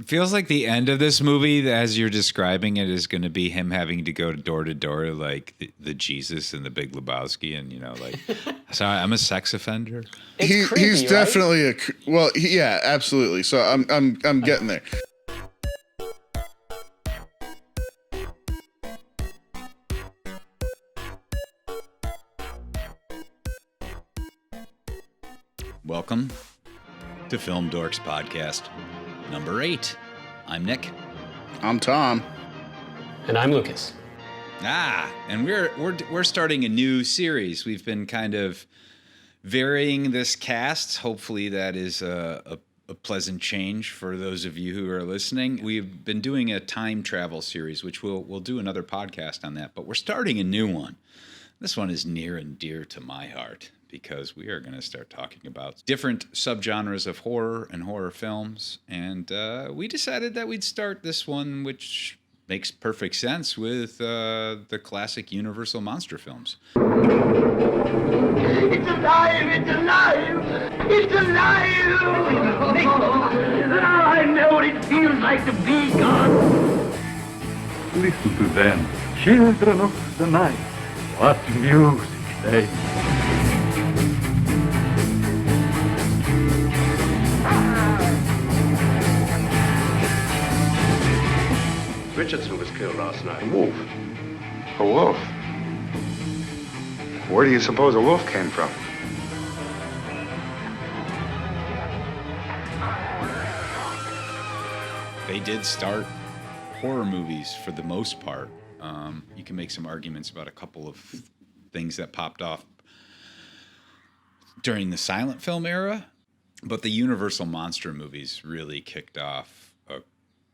It feels like the end of this movie, as you're describing it, is going to be him having to go door to door like the Jesus and the Big Lebowski, and like, sorry, I'm a sex offender. He's definitely yeah, absolutely. So I'm getting there. Welcome to Film Dorks podcast number 8. I'm Nick. I'm Tom. And I'm Lucas. And we're starting a new series. We've been kind of varying this cast. Hopefully that is a pleasant change for those of you who are listening. We've been doing a time travel series, which we'll do another podcast on that, but we're starting a new one. This one is near and dear to my heart, because we are going to start talking about different subgenres of horror and horror films. And we decided that we'd start this one, which makes perfect sense, with the classic Universal monster films. It's alive! It's alive! It's alive! Now I know what it feels like to be God. Listen to them, children of the night. What music they Richardson was killed last night. A wolf. A wolf? Where do you suppose a wolf came from? They did start horror movies for the most part. You can make some arguments about a couple of things that popped off during the silent film era, but the Universal monster movies really kicked off a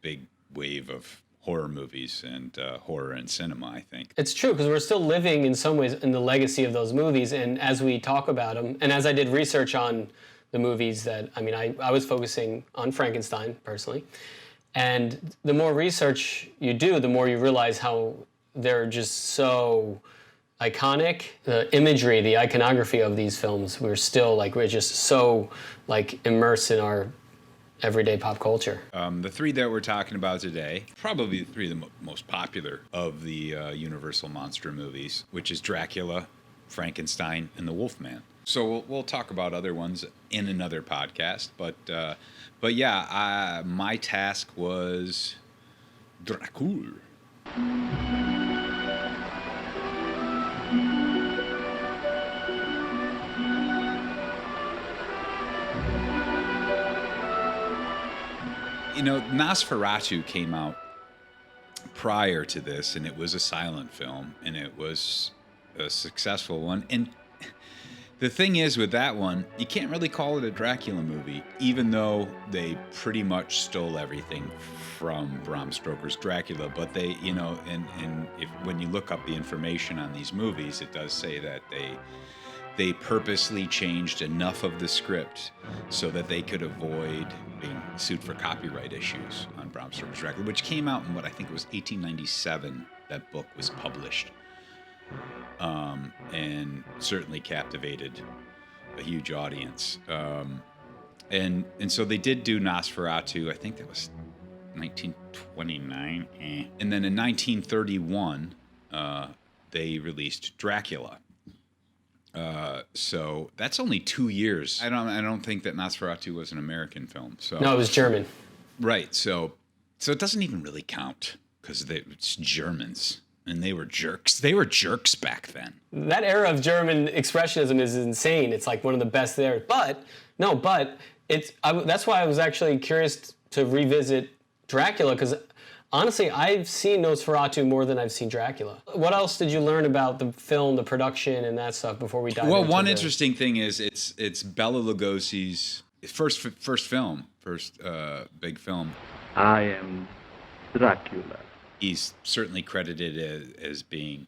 big wave of horror movies and horror in cinema, I think. It's true, because we're still living in some ways in the legacy of those movies, and as we talk about them, and as I did research on the movies I was focusing on Frankenstein, personally, and the more research you do, the more you realize how they're just so iconic. The imagery, the iconography of these films, we're just so immersed in our everyday pop culture. The three that we're talking about today, probably the three of the most popular of the Universal monster movies, which is Dracula, Frankenstein, and the Wolfman. So we'll talk about other ones in another podcast, but yeah, my task was Dracula. Nosferatu came out prior to this, and it was a silent film, and it was a successful one. And the thing is with that one, you can't really call it a Dracula movie, even though they pretty much stole everything from Bram Stoker's Dracula. But they, when you look up the information on these movies, it does say that they purposely changed enough of the script so that they could avoid being sued for copyright issues on Bram Stoker's Dracula, which came out in I think it was 1897. That book was published, and certainly captivated a huge audience. And so they did do Nosferatu. I think that was 1929, and then in 1931 they released Dracula. So that's only 2 years. I don't think that Nosferatu was an American film. So No, it was German. Right. So it doesn't even really count, because it's Germans, and they were jerks. They were jerks back then. That era of German expressionism is insane. It's like one of the best there. But that's why I was actually curious to revisit Dracula, because honestly, I've seen Nosferatu more than I've seen Dracula. What else did you learn about the film, the production, and that stuff before we dive into it? Well, one interesting thing is it's Bela Lugosi's first big film. I am Dracula. He's certainly credited as being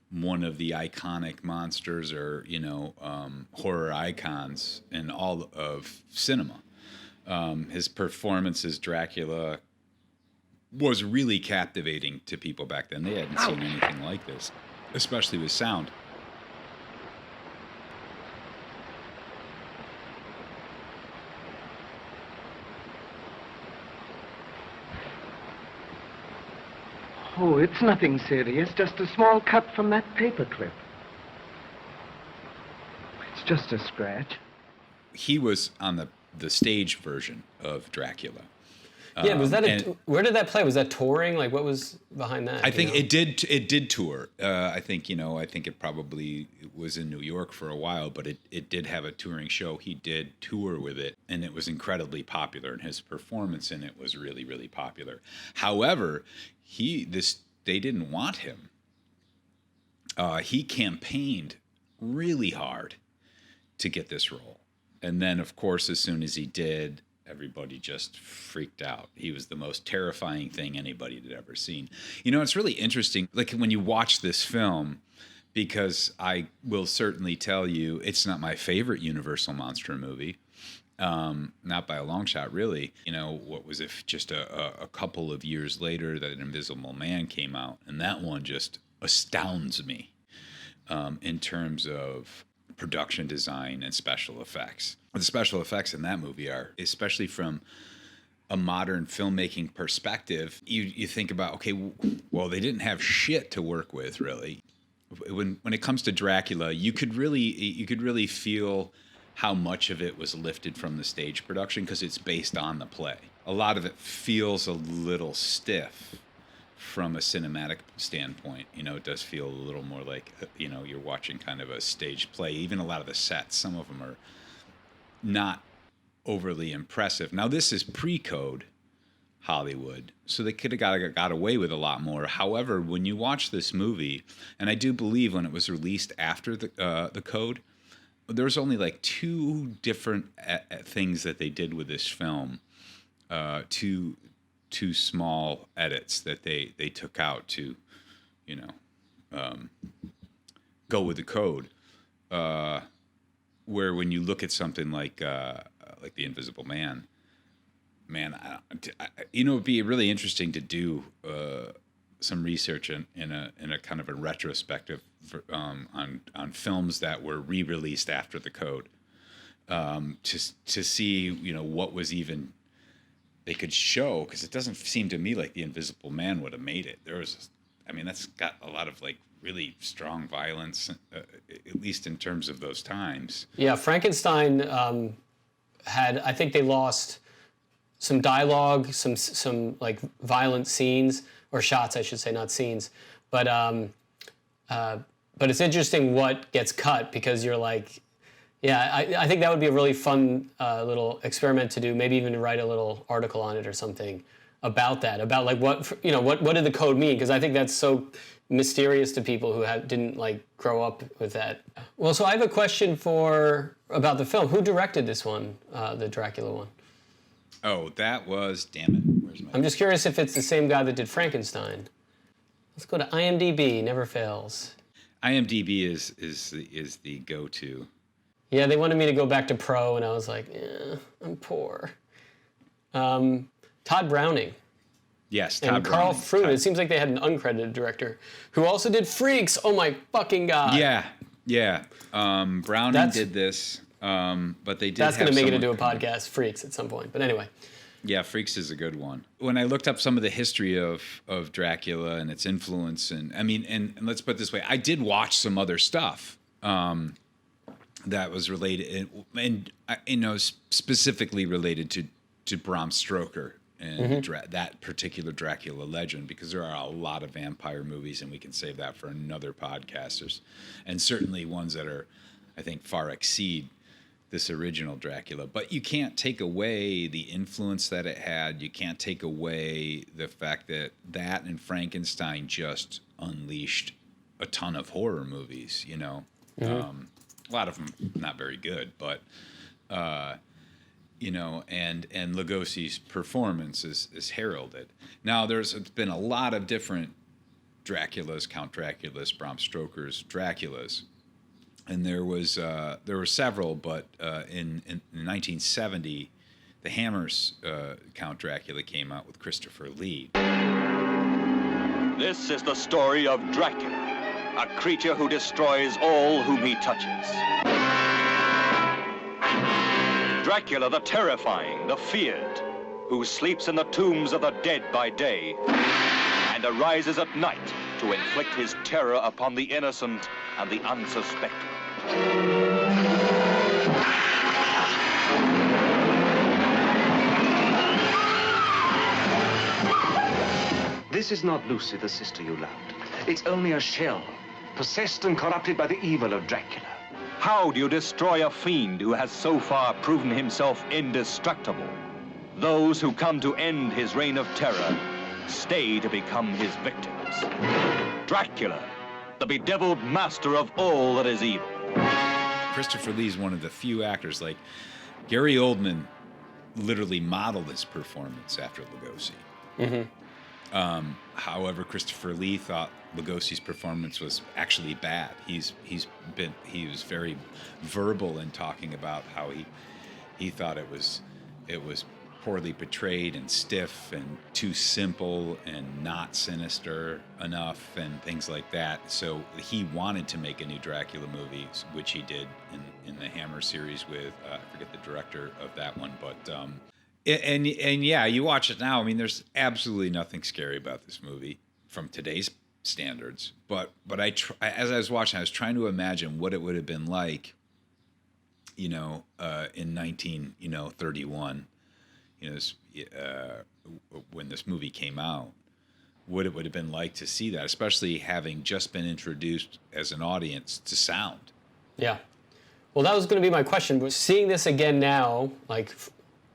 one of the iconic monsters or horror icons in all of cinema. His performance as Dracula was really captivating to people back then. They hadn't seen anything like this, especially with sound. Oh, it's nothing serious. Just a small cut from that paperclip. It's just a scratch. He was on the stage version of Dracula. Yeah, was that where did that play? Was that touring? Like, what was behind that? I think it did tour. I think it probably was in New York for a while, but it did have a touring show. He did tour with it, and it was incredibly popular, and his performance in it was really, really popular. However, they didn't want him. He campaigned really hard to get this role. And then, of course, as soon as he did, everybody just freaked out. He was the most terrifying thing anybody had ever seen. It's really interesting, like when you watch this film, because I will certainly tell you it's not my favorite Universal monster movie. Not by a long shot, really. What was it, just a couple of years later that Invisible Man came out, and that one just astounds me in terms of production design and special effects. The special effects in that movie are, especially from a modern filmmaking perspective, you think about, okay, well, they didn't have shit to work with, really. When it comes to Dracula, you could really feel how much of it was lifted from the stage production because it's based on the play. A lot of it feels a little stiff from a cinematic standpoint. It does feel a little more like, you're watching kind of a stage play. Even a lot of the sets, some of them are not overly impressive. Now, this is pre-code Hollywood, so they could have got away with a lot more. However, when you watch this movie, and I do believe when it was released after the code, there's only like two different things that they did with this film, two small edits that they took out to, go with the code. Where when you look at something like The Invisible Man, it'd be really interesting to do some research in a kind of a retrospective on films that were re-released after the code, to see what was even they could show, because it doesn't seem to me like The Invisible Man would have made it. That's got a lot of like really strong violence, at least in terms of those times. Yeah, Frankenstein I think they lost some dialogue, some like violent scenes, or shots, I should say, not scenes. But it's interesting what gets cut, because you're like, yeah, I think that would be a really fun little experiment to do. Maybe even to write a little article on it or something about that. About like what did the code mean? Because I think that's so mysterious to people who didn't like grow up with that. Well, so I have a question about the film. Who directed this one, the Dracula one? Oh, that was, damn it. Where's my? I'm just curious if it's the same guy that did Frankenstein. Let's go to IMDb. Never fails. IMDb is the go-to. Yeah, they wanted me to go back to pro, and I was like, I'm poor. Todd Browning. Yes, Todd and Carl Browning. Fruit. It seems like they had an uncredited director who also did Freaks. Oh my fucking god. Yeah. Browning did this, but they did. That's going to make it into a podcast, Freaks, at some point. But anyway. Yeah, Freaks is a good one. When I looked up some of the history of Dracula and its influence, and let's put it this way, I did watch some other stuff that was related, and specifically related to Bram Stoker and that particular Dracula legend, because there are a lot of vampire movies, and we can save that for another podcast. And certainly ones that are, I think, far exceed this original Dracula. But you can't take away the influence that it had. You can't take away the fact that and Frankenstein just unleashed a ton of horror movies, a lot of them not very good, but and Lugosi's performance is heralded. Now there's been a lot of different Draculas, Count Draculas, Bram Stoker's Draculas, and there were several, but in 1970, the Hammer's Count Dracula came out with Christopher Lee. This is the story of Dracula, a creature who destroys all whom he touches. Dracula the terrifying, the feared, who sleeps in the tombs of the dead by day and and arises at night to inflict his terror upon the innocent and the unsuspecting. This is not Lucy, the sister you loved. It's only a shell, possessed and corrupted by the evil of Dracula. How do you destroy a fiend who has so far proven himself indestructible? Those who come to end his reign of terror stay to become his victims. Dracula, the bedeviled master of all that is evil. Christopher Lee's one of the few actors, like Gary Oldman literally modeled his performance after Lugosi. However, Christopher Lee thought Lugosi's performance was actually bad. He was very verbal in talking about how he thought it was poorly portrayed and stiff and too simple and not sinister enough and things like that. So he wanted to make a new Dracula movie, which he did in the Hammer series with I forget the director of that one, but and yeah, you watch it now. I mean, there's absolutely nothing scary about this movie from today's standards. But as I was watching, I was trying to imagine what it would have been like, in 1931. When this movie came out, what it would have been like to see that, especially having just been introduced as an audience to sound. Yeah. Well, that was going to be my question. But seeing this again now, like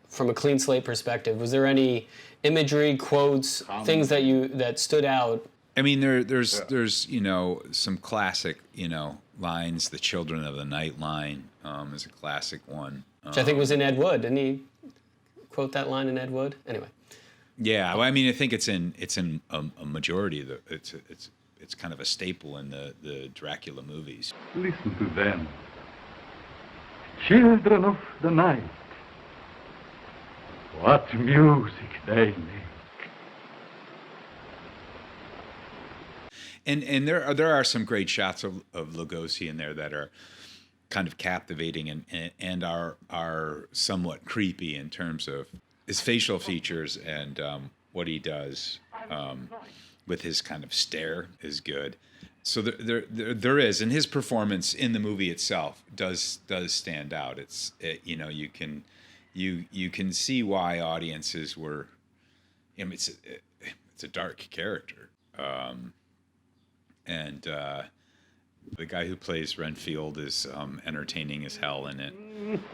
from a clean slate perspective, was there any imagery, quotes, things that stood out? I mean, there's some classic lines. The "Children of the Night" line is a classic one, which I think was in Ed Wood. Didn't he quote that line in Ed Wood? Anyway. Yeah, well, I mean, I think it's in a majority of the. It's kind of a staple in the Dracula movies. Listen to them. Children of the night. What music they make. And there are some great shots of Lugosi in there that are kind of captivating and are somewhat creepy in terms of his facial features and what he does with his kind of stare is good. So there is, and his performance in the movie itself does stand out. You can see why audiences were. It's a dark character, and the guy who plays Renfield is entertaining as hell in it.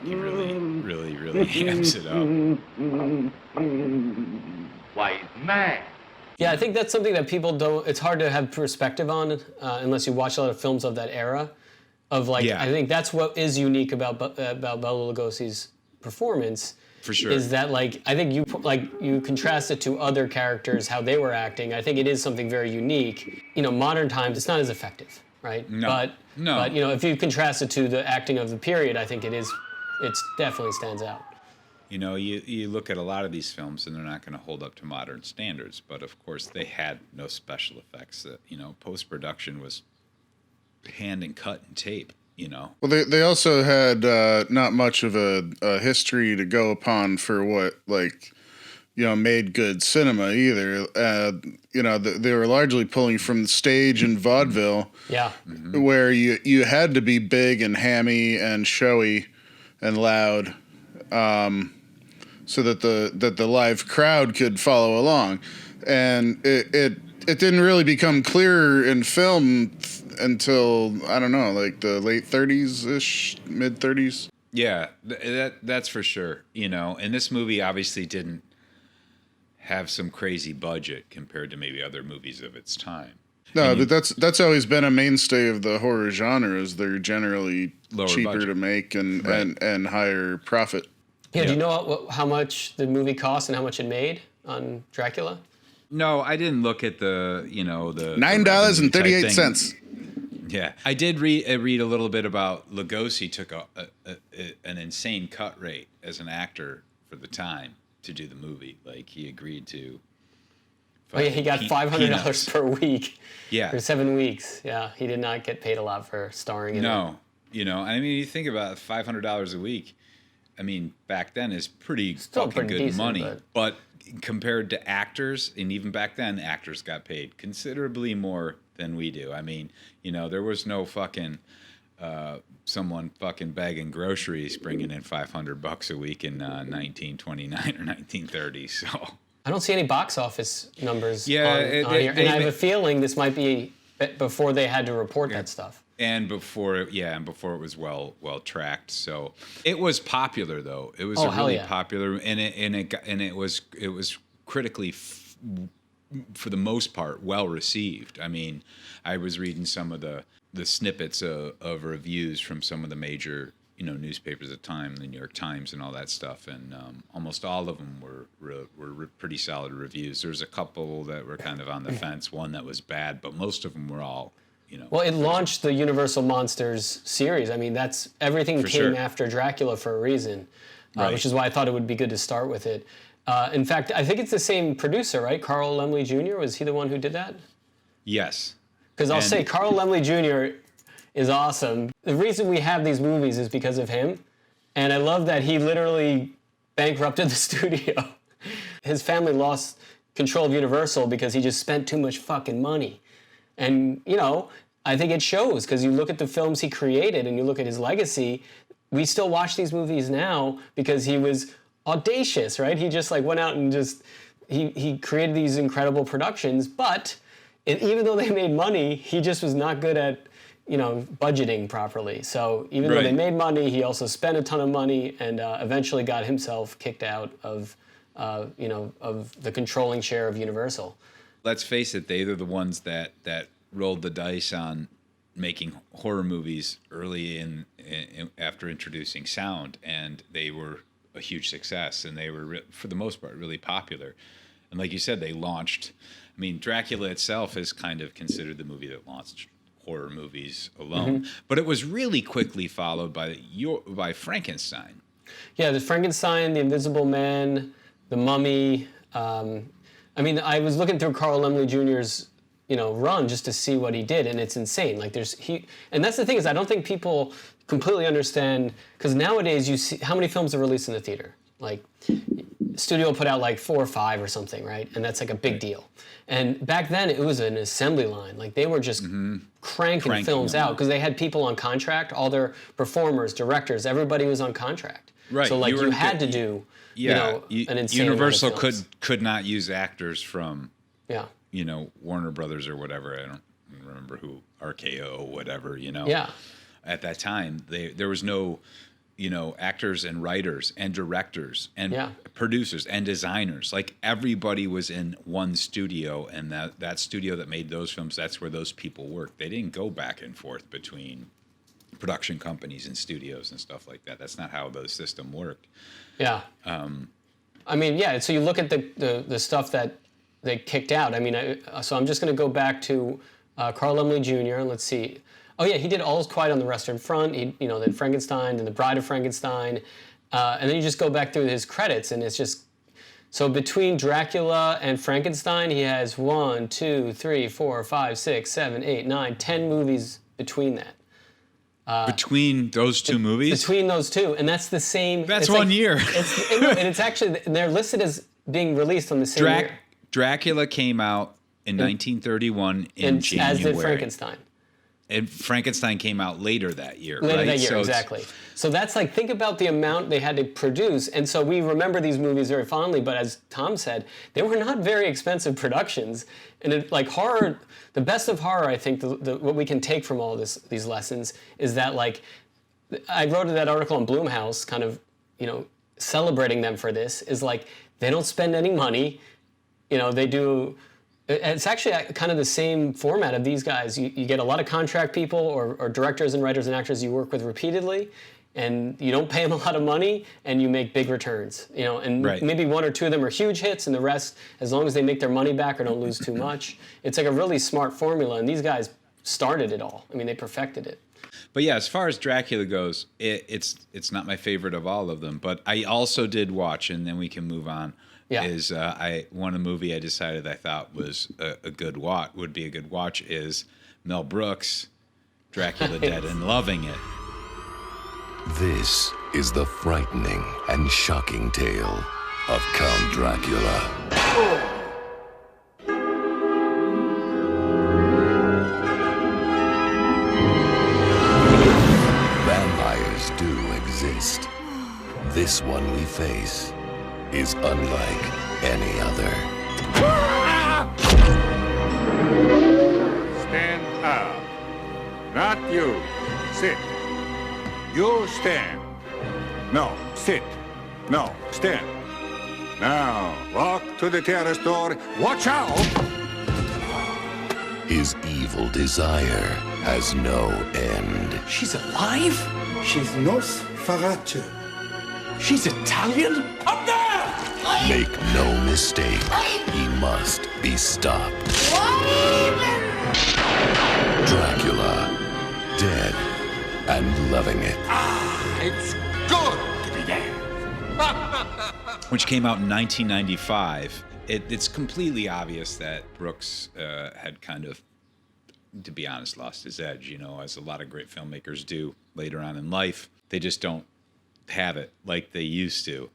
He really amps it up. Wise man. Yeah, I think that's something that people don't. It's hard to have perspective on unless you watch a lot of films of that era. I think that's what is unique about Bela Lugosi's performance. For sure. Is that I think you contrast it to other characters, how they were acting. I think it is something very unique. Modern times, it's not as effective, right? No. But if you contrast it to the acting of the period, I think it definitely stands out. You look at a lot of these films and they're not going to hold up to modern standards, but of course they had no special effects. Post-production was hand and cut and tape. Well, they also had not much of a history to go upon for what made good cinema either. They were largely pulling from the stage and vaudeville. Yeah. Mm-hmm. Where you had to be big and hammy and showy and loud, so that the live crowd could follow along, and it didn't really become clear in film until, I don't know, the late 30s-ish, mid 30s. Yeah, that's for sure. And this movie obviously didn't have some crazy budget compared to maybe other movies of its time. No, but that's always been a mainstay of the horror genre, is they're generally cheaper budget to make and higher profit. Yeah, do you know how much the movie cost and how much it made on Dracula? No, I didn't look at the $9.38. Yeah, I did read a little bit about Lugosi took an insane cut rate as an actor for the time to do the movie. He agreed to. He got $500 per week. Yeah. For 7 weeks. Yeah, he did not get paid a lot for starring in it. No, you think about $500 a week. I mean, back then is pretty fucking good decent, money. But compared to actors, and even back then, actors got paid considerably more than we do. I mean, there was no fucking someone fucking bagging groceries bringing in $500 a week in 1929 or 1930. So I don't see any box office numbers Yeah, on they- here. they- And I have a feeling this might be before they had to report that stuff. and before it was well tracked. So it was popular though. It was hell really yeah. popular, and it was critically for the most part well received. I mean, I was reading some of the snippets of reviews from some of the major newspapers at the time, the New York Times and all that stuff, and almost all of them were pretty solid reviews. There's a couple that were kind of on the fence, one that was bad, but most of them were all Well, it launched the Universal Monsters series. I mean, that's everything For came sure. after Dracula for a reason, Right. which is why I thought it would be good to start with it. In fact, I think it's the same producer, right? Carl Laemmle Jr. Was he the one who did that? Yes. Because I'll And- say Carl Laemmle Jr. is awesome. The reason we have these movies is because of him, and I love that he literally bankrupted the studio. His family lost control of Universal because he just spent too much fucking money. And, I think it shows because you look at the films he created and you look at his legacy, we still watch these movies now because he was audacious, right? He just went out and he created these incredible productions, but even though they made money, he just was not good at, budgeting properly. So even though they Right. made money, he also spent a ton of money and eventually got himself kicked out of the controlling share of Universal. Let's face it, they were the ones that rolled the dice on making horror movies early in after introducing sound, and they were a huge success, and they were for the most part really popular. And like you said, they launched. I mean, Dracula itself is kind of considered the movie that launched horror movies alone, but it was really quickly followed by Frankenstein. Yeah, the Frankenstein, the Invisible Man, the Mummy. I was looking through Carl Laemmle Jr.'s run just to see what he did, and it's insane. And that's the thing is I don't think people completely understand, because nowadays you see how many films are released in the theater. Like, studio put out 4 or 5 or something, right? And that's a big deal. And back then it was an assembly line. They were just cranking films them out out. because they had people on contract. All their performers, directors, everybody was on contract. Right. So You you were- had to do an insane Universal amount of films. could not use actors from Yeah. Warner Brothers or whatever. I don't remember who, RKO, whatever. Yeah. At that time, there was no actors and writers and directors and producers and designers. Everybody was in one studio, and that studio that made those films, that's where those people worked. They didn't go back and forth between production companies and studios and stuff like that. That's not how the system worked. Yeah. So you look at the stuff that they kicked out. So I'm just going to go back to Carl Laemmle Jr. and let's see. Oh yeah, he did All's Quiet on the Western Front. Then Frankenstein, then The Bride of Frankenstein, and then you just go back through his credits, and it's just so between Dracula and Frankenstein, he has 1, 2, 3, 4, 5, 6, 7, 8, 9, 10 movies between that. Between those two movies? Between those two, and that's the same. That's 1 year. And it's actually they're listed as being released on the same year. Dracula came out in 1931 in January. As did Frankenstein. And Frankenstein came out later that year, Later right? that year, exactly. So that's think about the amount they had to produce. And so we remember these movies very fondly, but as Tom said, they were not very expensive productions. And horror, the best of horror, I think, what we can take from all these lessons is that, I wrote that article on Blumhouse, kind of, celebrating them for this, is they don't spend any money. They do. It's actually kind of the same format of these guys. You get a lot of contract people or directors and writers and actors you work with repeatedly, and you don't pay them a lot of money, and you make big returns. And maybe 1 or 2 of them are huge hits, and the rest, as long as they make their money back or don't lose too much, it's a really smart formula. And these guys started it all. They perfected it. But yeah, as far as Dracula goes, it's not my favorite of all of them. But I also did watch, and then we can move on. Yeah. Is a movie I decided I thought was a good watch would be a good watch is Mel Brooks, Dracula Dead and Loving It. This is the frightening and shocking tale of Count Dracula. Vampires do exist. This one we face is unlike any other. Stand up. Not you. Sit. You stand. No, sit. No, stand. Now, walk to the terrace door. Watch out! His evil desire has no end. She's alive? She's Nosferatu. She's Italian? Up there! Make no mistake, he must be stopped. Dracula, dead and loving it. It's good to be dead. Which came out in 1995. It's completely obvious that Brooks had kind of, to be honest, lost his edge, you know, as a lot of great filmmakers do later on in life. They just don't have it like they used to.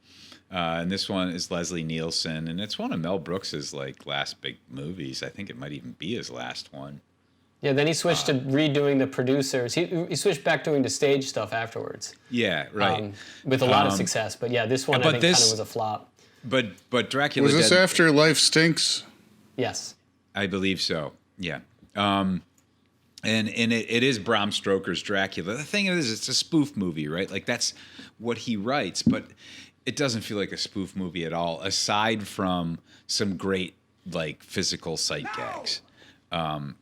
And this one is Leslie Nielsen, and it's one of Mel Brooks's like last big movies. I think it might even be his last one. Yeah, then he switched to redoing the producers. He switched back doing the stage stuff afterwards. Yeah, right. With a lot of success. But yeah, this one I think kind of was a flop. But Dracula was this Dead, after Life Stinks? Yes. I believe so. Yeah. And it is Bram Stoker's Dracula. The thing is, it's a spoof movie, right? Like that's what he writes, but it doesn't feel like a spoof movie at all, aside from some great like physical sight gags.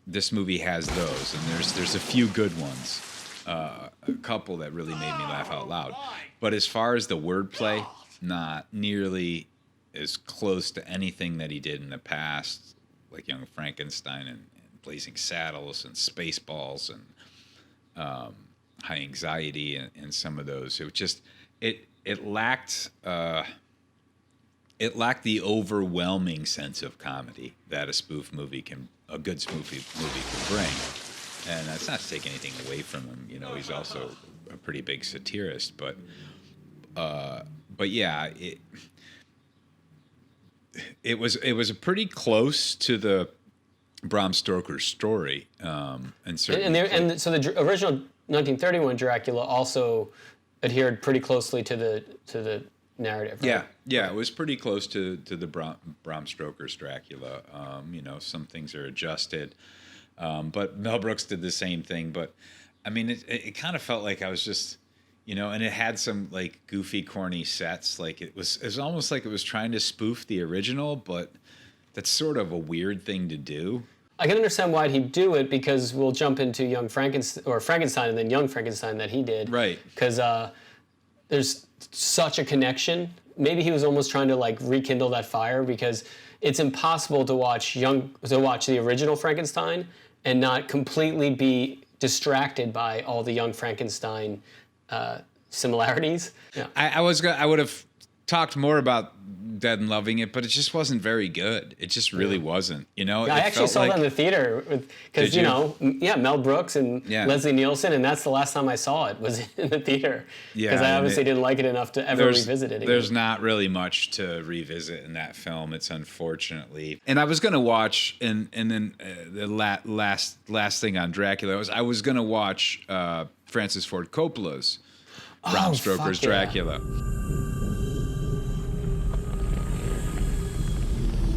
This movie has those, and there's a few good ones, a couple that really made me laugh out loud. But as far as the wordplay, not nearly as close to anything that he did in the past, like Young Frankenstein and Blazing Saddles and Spaceballs and High Anxiety and some of those. It just it lacked the overwhelming sense of comedy that a good spoof movie can bring. And that's not to take anything away from him. You know, he's also a pretty big satirist, but yeah, it was a pretty close to the Bram Stoker story, and certainly. And so the original 1931 Dracula also adhered pretty closely to the narrative. Right? Yeah, it was pretty close to the Bram Stoker's Dracula. You know, some things are adjusted, but Mel Brooks did the same thing. But I mean, it kind of felt like I was just, you know, and it had some like goofy, corny sets. Like it was almost like it was trying to spoof the original, but that's sort of a weird thing to do. I can understand why he'd do it, because we'll jump into Young Frankenstein or Frankenstein and then Young Frankenstein that he did. Right. Because there's such a connection. Maybe he was almost trying to like rekindle that fire, because it's impossible to watch the original Frankenstein and not completely be distracted by all the Young Frankenstein similarities. Yeah. I would have talked more about Dead and Loving It, but it just wasn't very good. It just really wasn't, you know? Yeah, I actually saw that in the theater because, you know, Mel Brooks and Leslie Nielsen, and that's the last time I saw it, was in the theater. Because I obviously didn't like it enough to ever revisit it again. There's not really much to revisit in that film. It's unfortunately. And I was going to watch, and then the last thing on Dracula, I was going to watch Francis Ford Coppola's Bram Stoker's Dracula.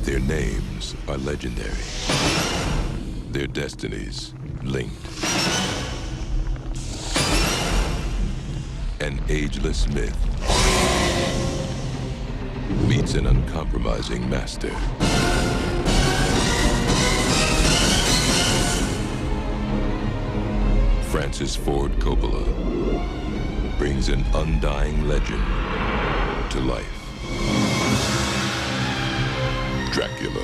Their names are legendary. Their destinies linked. An ageless myth meets an uncompromising master. Francis Ford Coppola brings an undying legend to life. Dracula.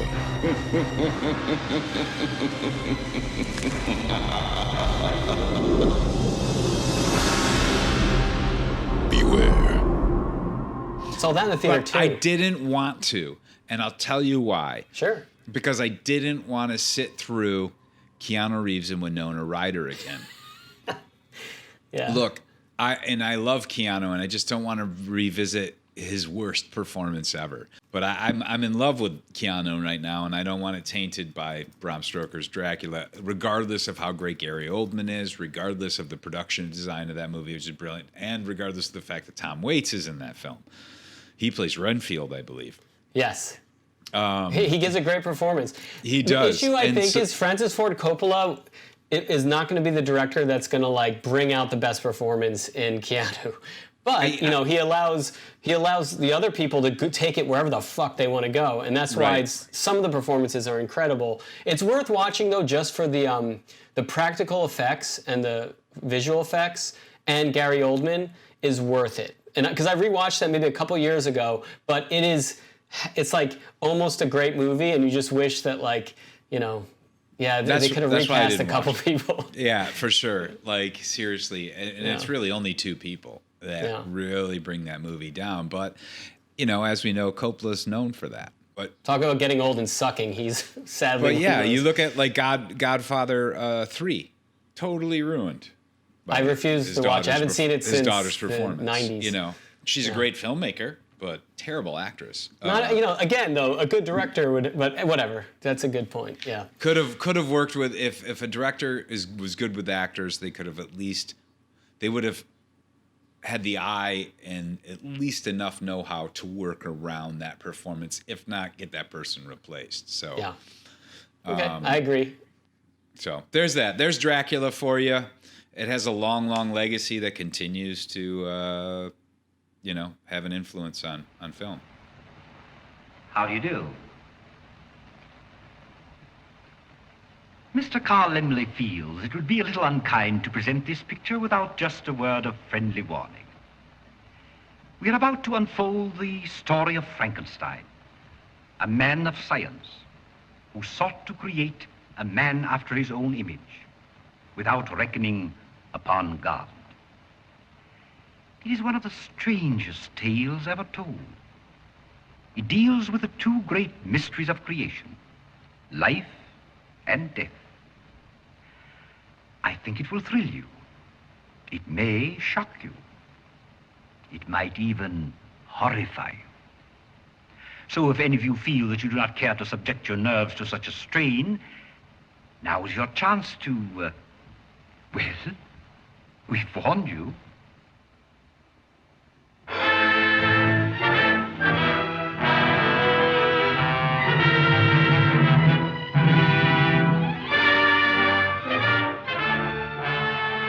Beware. Saw that in the theater too. I didn't want to, and I'll tell you why. Sure. Because I didn't want to sit through Keanu Reeves and Winona Ryder again. Yeah. Look, I love Keanu, and I just don't want to revisit his worst performance ever. But I'm in love with Keanu right now, and I don't want it tainted by Bram Stoker's Dracula, regardless of how great Gary Oldman is, regardless of the production design of that movie, which is brilliant, and regardless of the fact that Tom Waits is in that film. He plays Renfield, I believe. Yes. He gives a great performance. He does. The issue, I think, is Francis Ford Coppola is not going to be the director that's going to like bring out the best performance in Keanu. But you know, he allows the other people to take it wherever the fuck they want to go, and that's why some of the performances are incredible. It's worth watching though, just for the practical effects and the visual effects. And Gary Oldman is worth it, and because I rewatched that maybe a couple years ago, but it's like almost a great movie, and you just wish that like they could have recast a couple people. Yeah, for sure. Like seriously, and it's really only two people that really bring that movie down. But, you know, as we know, Coppola's known for that. But talk about getting old and sucking. He's sadly. But yeah, you look at like Godfather 3, totally ruined. I refuse to watch. I haven't seen it since his daughter's performance. The 90s. You know, she's a great filmmaker, but terrible actress. Not, again though, a good director would. But whatever. That's a good point. Yeah. Could have worked with if a director was good with actors, they could have they would have had the eye and at least enough know-how to work around that performance, if not get that person replaced. So yeah, okay, I agree. So there's that. There's Dracula for you. It has a long, long legacy that continues to, have an influence on film. How do you do? Mr. Carl Lemley feels it would be a little unkind to present this picture without just a word of friendly warning. We are about to unfold the story of Frankenstein, a man of science who sought to create a man after his own image without reckoning upon God. It is one of the strangest tales ever told. It deals with the two great mysteries of creation, life and death. I think it will thrill you. It may shock you. It might even horrify you. So if any of you feel that you do not care to subject your nerves to such a strain, now is your chance to, we've warned you.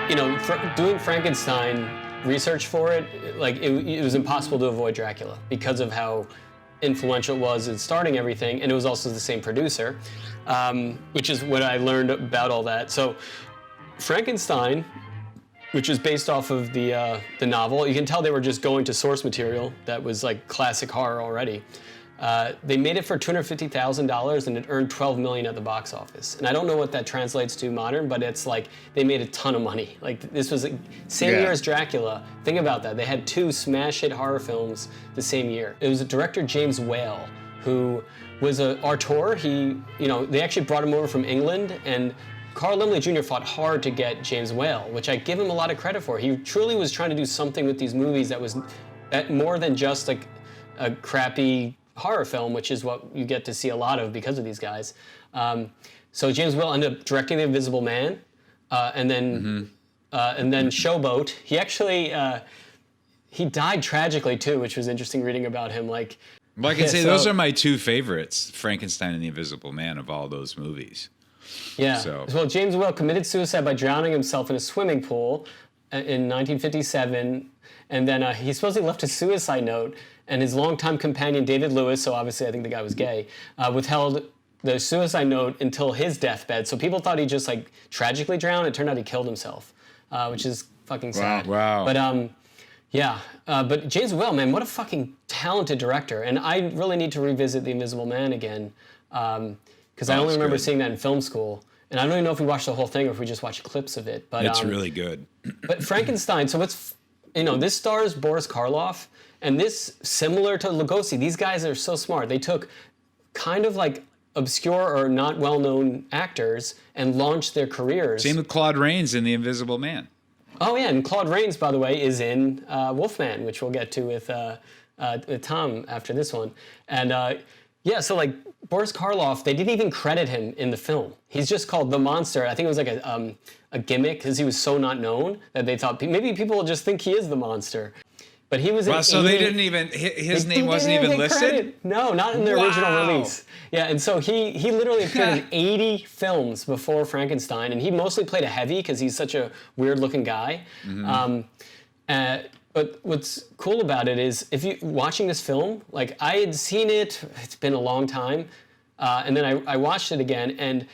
You know, doing Frankenstein research for it, it was impossible to avoid Dracula because of how influential it was in starting everything, and it was also the same producer, which is what I learned about all that. So Frankenstein, which is based off of the novel, you can tell they were just going to source material that was like classic horror already. They made it for $250,000 and it earned $12 million at the box office. And I don't know what that translates to modern, but it's like they made a ton of money. Like this was same year as Dracula. Think about that. They had two smash hit horror films the same year. It was director James Whale, who was a auteur. They actually brought him over from England, and Carl Laemmle Jr. fought hard to get James Whale, which I give him a lot of credit for. He truly was trying to do something with these movies that was more than just like a crappy horror film, which is what you get to see a lot of because of these guys. So James Whale ended up directing The Invisible Man, and then Showboat. He actually he died tragically too, which was interesting reading about him. Well, I can say those are my two favorites, Frankenstein and The Invisible Man, of all those movies. Yeah. Well, James Whale committed suicide by drowning himself in a swimming pool in 1957, and then he supposedly left a suicide note. And his longtime companion, David Lewis, so obviously I think the guy was gay, withheld the suicide note until his deathbed. So people thought he just tragically drowned. It turned out he killed himself, which is fucking sad. Wow. But but James Whale, man, what a fucking talented director. And I really need to revisit The Invisible Man again, because I only remember seeing that in film school. And I don't even know if we watched the whole thing or if we just watched clips of it. But it's really good. But Frankenstein, so this stars Boris Karloff. And this, similar to Lugosi, these guys are so smart. They took kind of obscure or not well-known actors and launched their careers. Same with Claude Rains in The Invisible Man. Oh yeah, and Claude Rains, by the way, is in Wolfman, which we'll get to with with Tom after this one. And yeah, so like Boris Karloff, they didn't even credit him in the film. He's just called the Monster. I think it was like a gimmick because he was so not known that they thought maybe people will just think he is the Monster. But he was. Wow, so they didn't even. His name wasn't even listed. Credit. No, not in the original release. Yeah, and so he literally appeared in 80 films before Frankenstein, and he mostly played a heavy because he's such a weird-looking guy. But what's cool about it is if you watching this film, like I had seen it, it's been a long time, and then I watched it again, and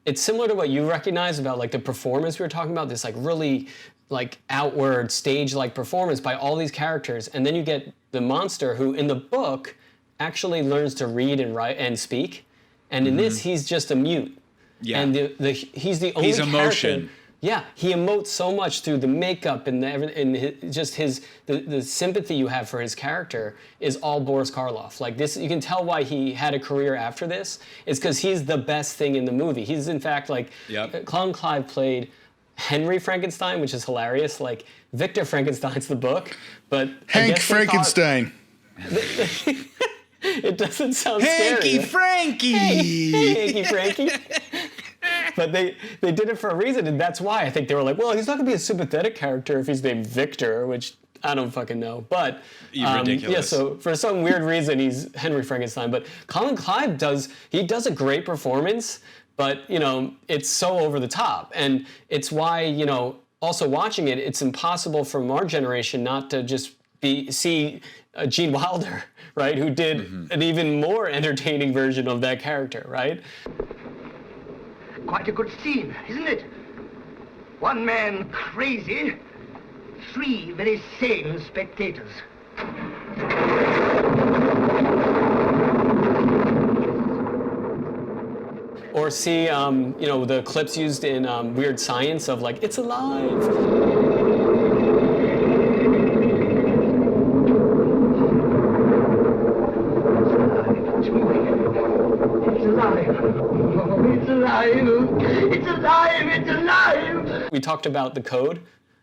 it's similar to what you recognize about like the performance we were talking about, this like really like outward stage-like performance by all these characters, and then you get the Monster who in the book actually learns to read and write and speak, and in this he's just a mute. Yeah. And he's the only emotion. character. Yeah, he emotes so much through the makeup and the sympathy you have for his character is all Boris Karloff. Like this, you can tell why he had a career after this. It's because he's the best thing in the movie. He's in fact like, Colin Clive played Henry Frankenstein, which is hilarious. Like Victor Frankenstein's the book, but Hank Frankenstein. It doesn't sound Hanky scary. Frankie. Hey, Hanky Frankie. But they did it for a reason, and that's why I think they were like, well, he's not going to be a sympathetic character if he's named Victor, which I don't fucking know. But ridiculous. yeah, so for some weird reason, he's Henry Frankenstein. But Colin Clive does a great performance, but you know, it's so over the top, and it's why, you know, also watching it, it's impossible from our generation not to just see Gene Wilder, right, who did an even more entertaining version of that character, right? Quite a good scene, isn't it? One man crazy, three very sane spectators. Or see, you know, the clips used in Weird Science of like, it's alive. It's alive! We talked about the code.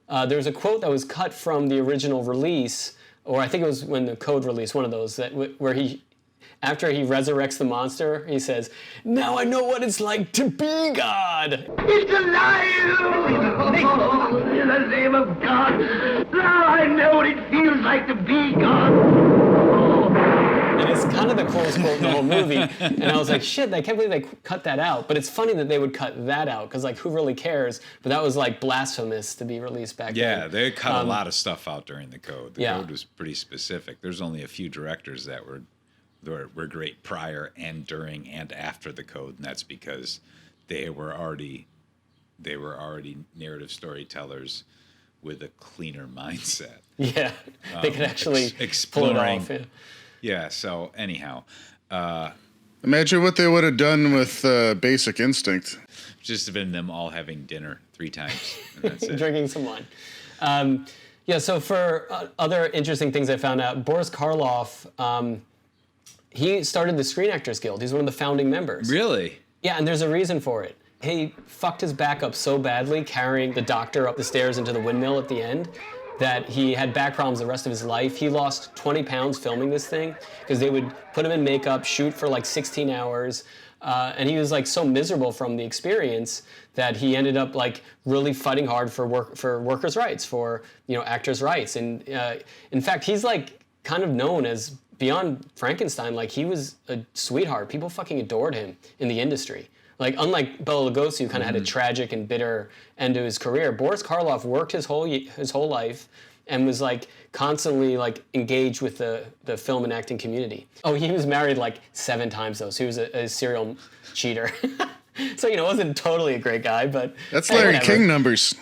There's a quote that was cut from the original release, or I think it was when the code released, one of those, where he, after he resurrects the monster, he says, "Now I know what it's like to be God!" It's alive! Oh, in the name of God! Now I know what it feels like to be God! And it's kind of the coolest quote in the whole movie. And I was like, shit, I can't believe they cut that out. But it's funny that they would cut that out, because like, who really cares? But that was like blasphemous to be released back then. Yeah, they cut a lot of stuff out during the code. The Yeah. code was pretty specific. There's only a few directors that were great prior and during and after the code, and that's because they were already narrative storytellers with a cleaner mindset. Yeah, they could actually pull it off. Yeah. Yeah, so anyhow. Imagine what they would have done with Basic Instinct. Just been them all having dinner 3 times, and that's it. Drinking some wine. Yeah, so for other interesting things I found out, Boris Karloff, he started the Screen Actors Guild. He's one of the founding members. Really? Yeah, and there's a reason for it. He fucked his back up so badly carrying the doctor up the stairs into the windmill at the end that he had back problems the rest of his life. He lost 20 pounds filming this thing because they would put him in makeup, shoot for like 16 hours, and he was like so miserable from the experience that he ended up like really fighting hard for workers' rights, for, you know, actors' rights. And in fact, he's like kind of known as, beyond Frankenstein, like he was a sweetheart. People fucking adored him in the industry. Like, unlike Bela Lugosi, who kind of had a tragic and bitter end to his career, Boris Karloff worked his whole life and was like constantly like engaged with the film and acting community. Oh, he was married like 7 times though, so he was a serial cheater. So, you know, wasn't totally a great guy, but that's Larry King numbers.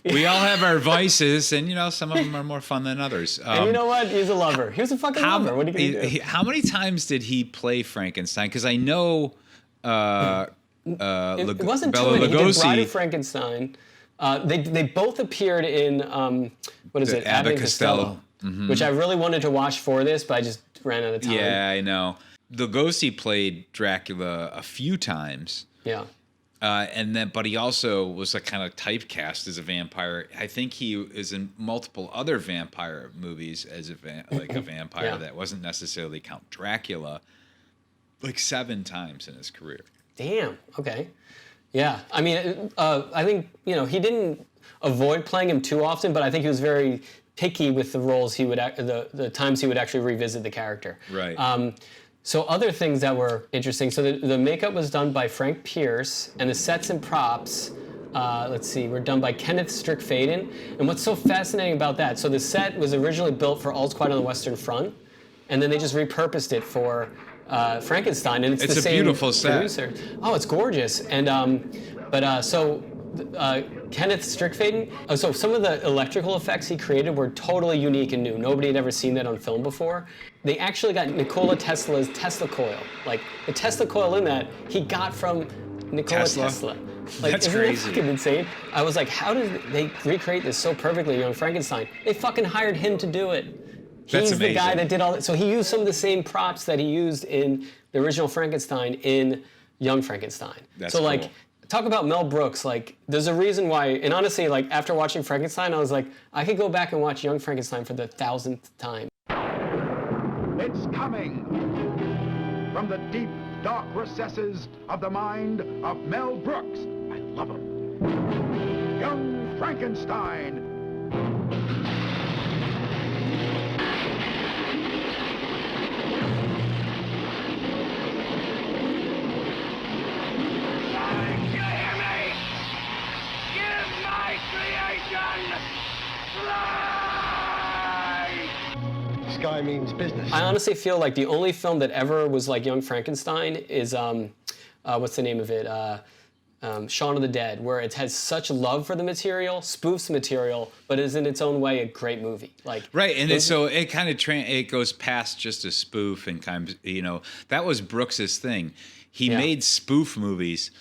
We all have our vices, and you know, some of them are more fun than others. And you know what? He's a lover. He was a fucking lover. What are you gonna do? How many times did he play Frankenstein? Because I know. It wasn't Bela too many. He did Lugosi. Bride of Frankenstein. They both appeared in what is it? Abbott and Costello, which I really wanted to watch for this, but I just ran out of time. Yeah, I know. Lugosi played Dracula a few times. Yeah. But he also was like kind of typecast as a vampire. I think he is in multiple other vampire movies as a vampire that wasn't necessarily Count Dracula, like 7 times in his career. Damn. Okay. Yeah. I mean, I think he didn't avoid playing him too often, but I think he was very picky with the roles he would the times he would actually revisit the character. Right. So other things that were interesting. So the makeup was done by Frank Pierce, and the sets and props, were done by Kenneth Strickfaden. And what's so fascinating about that? So the set was originally built for All's Quiet on the Western Front, and then they just repurposed it for Frankenstein, and it's the same beautiful set. Producer. Oh, it's gorgeous. And Kenneth Strickfaden. So some of the electrical effects he created were totally unique and new. Nobody had ever seen that on film before. They actually got Nikola Tesla's Tesla coil. Like the Tesla coil in that he got from Nikola Tesla. Like, That's isn't crazy. That fucking insane? I was like, how did they recreate this so perfectly in Young Frankenstein? They fucking hired him to do it. He's the guy that did all that. So he used some of the same props that he used in the original Frankenstein in Young Frankenstein. That's so like, cool. talk about Mel Brooks. Like, there's a reason why. And honestly, like after watching Frankenstein, I was like, I could go back and watch Young Frankenstein for the 1000th time. It's coming from the deep, dark recesses of the mind of Mel Brooks. I love him. Young Frankenstein. Sky means business. I honestly feel like the only film that ever was like Young Frankenstein is, what's the name of it? Shaun of the Dead, where it has such love for the material, spoofs material, but is in its own way a great movie. Like right, and it kind of it goes past just a spoof and kind of that was Brooks's thing. He made spoof movies,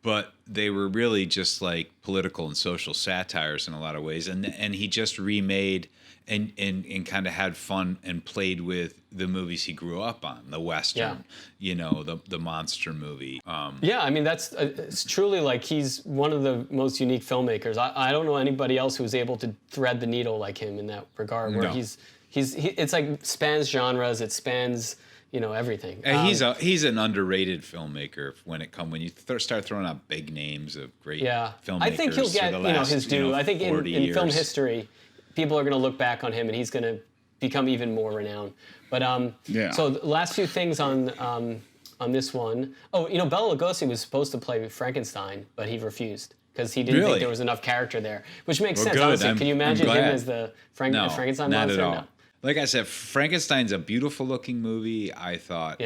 but they were really just like political and social satires in a lot of ways, and he just remade and kind of had fun and played with the movies he grew up on, the Western, the monster movie. Yeah, I mean, that's it's truly like he's one of the most unique filmmakers. I don't know anybody else who's able to thread the needle like him in that regard, where it's like spans genres, it spans, everything. And he's an underrated filmmaker when you start throwing out big names of great filmmakers. I think he'll get his due. I think in film history, people are going to look back on him, and he's going to become even more renowned. But so the last few things on this one. Oh, Bela Lugosi was supposed to play Frankenstein, but he refused because he didn't think there was enough character there, which makes sense. Honestly, can you imagine him as the Frankenstein monster? Not at all. Like I said, Frankenstein's a beautiful looking movie. I thought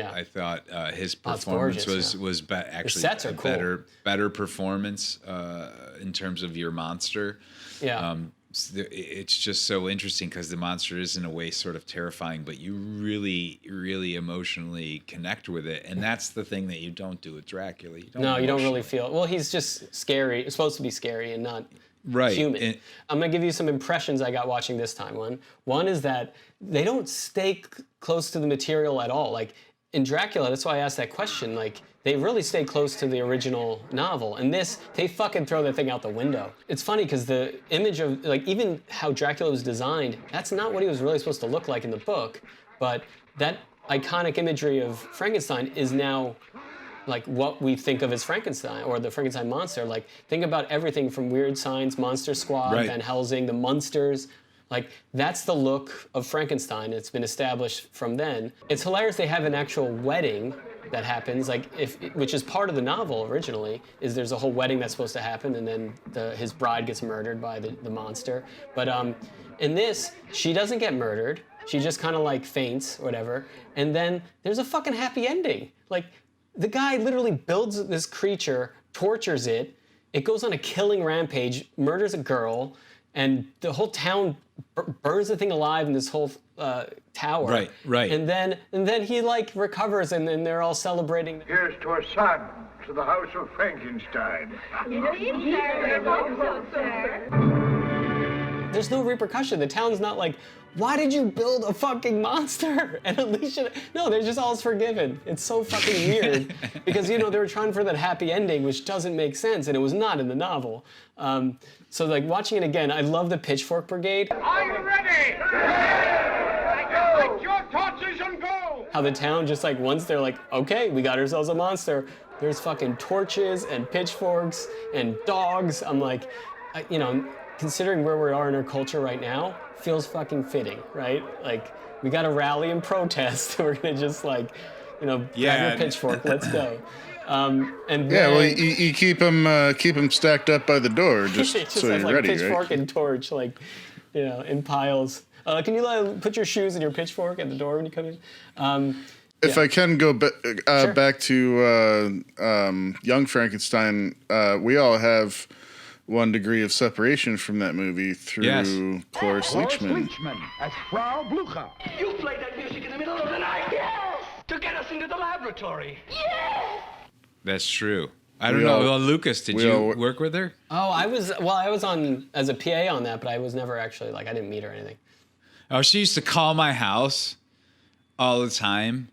his performance was actually a better performance in terms of your monster. Yeah. It's just so interesting because the monster is in a way sort of terrifying, but you really, really emotionally connect with it, and that's the thing that you don't do with Dracula. You don't really feel. Well, he's just scary. It's supposed to be scary and not human. I'm gonna give you some impressions I got watching this time. One is that they don't stay close to the material at all. Like in Dracula, that's why I asked that question. Like they really stay close to the original novel. And this, they fucking throw that thing out the window. It's funny because the image of, like, even how Dracula was designed, that's not what he was really supposed to look like in the book. But that iconic imagery of Frankenstein is now like what we think of as Frankenstein or the Frankenstein monster. Like think about everything from Weird Science, Monster Squad, Van Helsing, the Munsters. Like that's the look of Frankenstein. It's been established from then. It's hilarious they have an actual wedding that happens, like which is part of the novel originally, is there's a whole wedding that's supposed to happen and then his bride gets murdered by the monster. But in this, she doesn't get murdered. She just kind of like faints or whatever. And then there's a fucking happy ending. Like the guy literally builds this creature, tortures it. It goes on a killing rampage, murders a girl, and the whole town burns the thing alive in this whole tower. Right. And then he like recovers, and then they're all celebrating. Here's to a son, to the house of Frankenstein. There's no repercussion. The town's not like, why did you build a fucking monster? And Alicia, no, they're just all forgiven. It's so fucking weird because, you know, they were trying for that happy ending, which doesn't make sense, and it was not in the novel. So like watching it again, I love the Pitchfork Brigade. Are you ready? Light your torches and go! How the town just like, once they're like, okay, we got ourselves a monster, there's fucking torches and pitchforks and dogs. I'm like, you know, considering where we are in our culture right now, feels fucking fitting, right? Like, we got to rally and protest. We're gonna just like, you know, grab your pitchfork, let's go. And yeah, then, well, you keep them stacked up by the door, just so have, you're like, ready, pitchfork right? and torch, like, you know, in piles. Can you put your shoes and your pitchfork at the door when you come in? If I can go back to Young Frankenstein, we all have 1 degree of separation from that movie through Cloris Leachman. as Frau Blucher. You played that music in the middle of the night? Yes! To get us into the laboratory? Yes! That's true. I don't know. Well, Lucas, did you work with her? Oh, I was on as a PA on that, but I was never actually, like, I didn't meet her or anything. Oh, she used to call my house all the time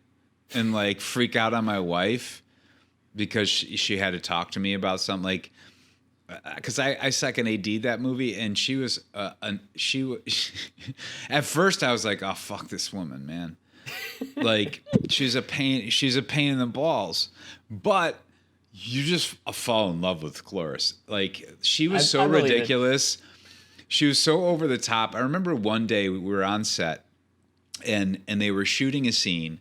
and like freak out on my wife because she had to talk to me about something, like, because I second AD'd that movie, and she was at first I was like, oh, fuck this woman, man. Like, she's a pain in the balls, but you just fall in love with Cloris. Like, she was so ridiculous. She was so over the top. I remember one day we were on set and they were shooting a scene,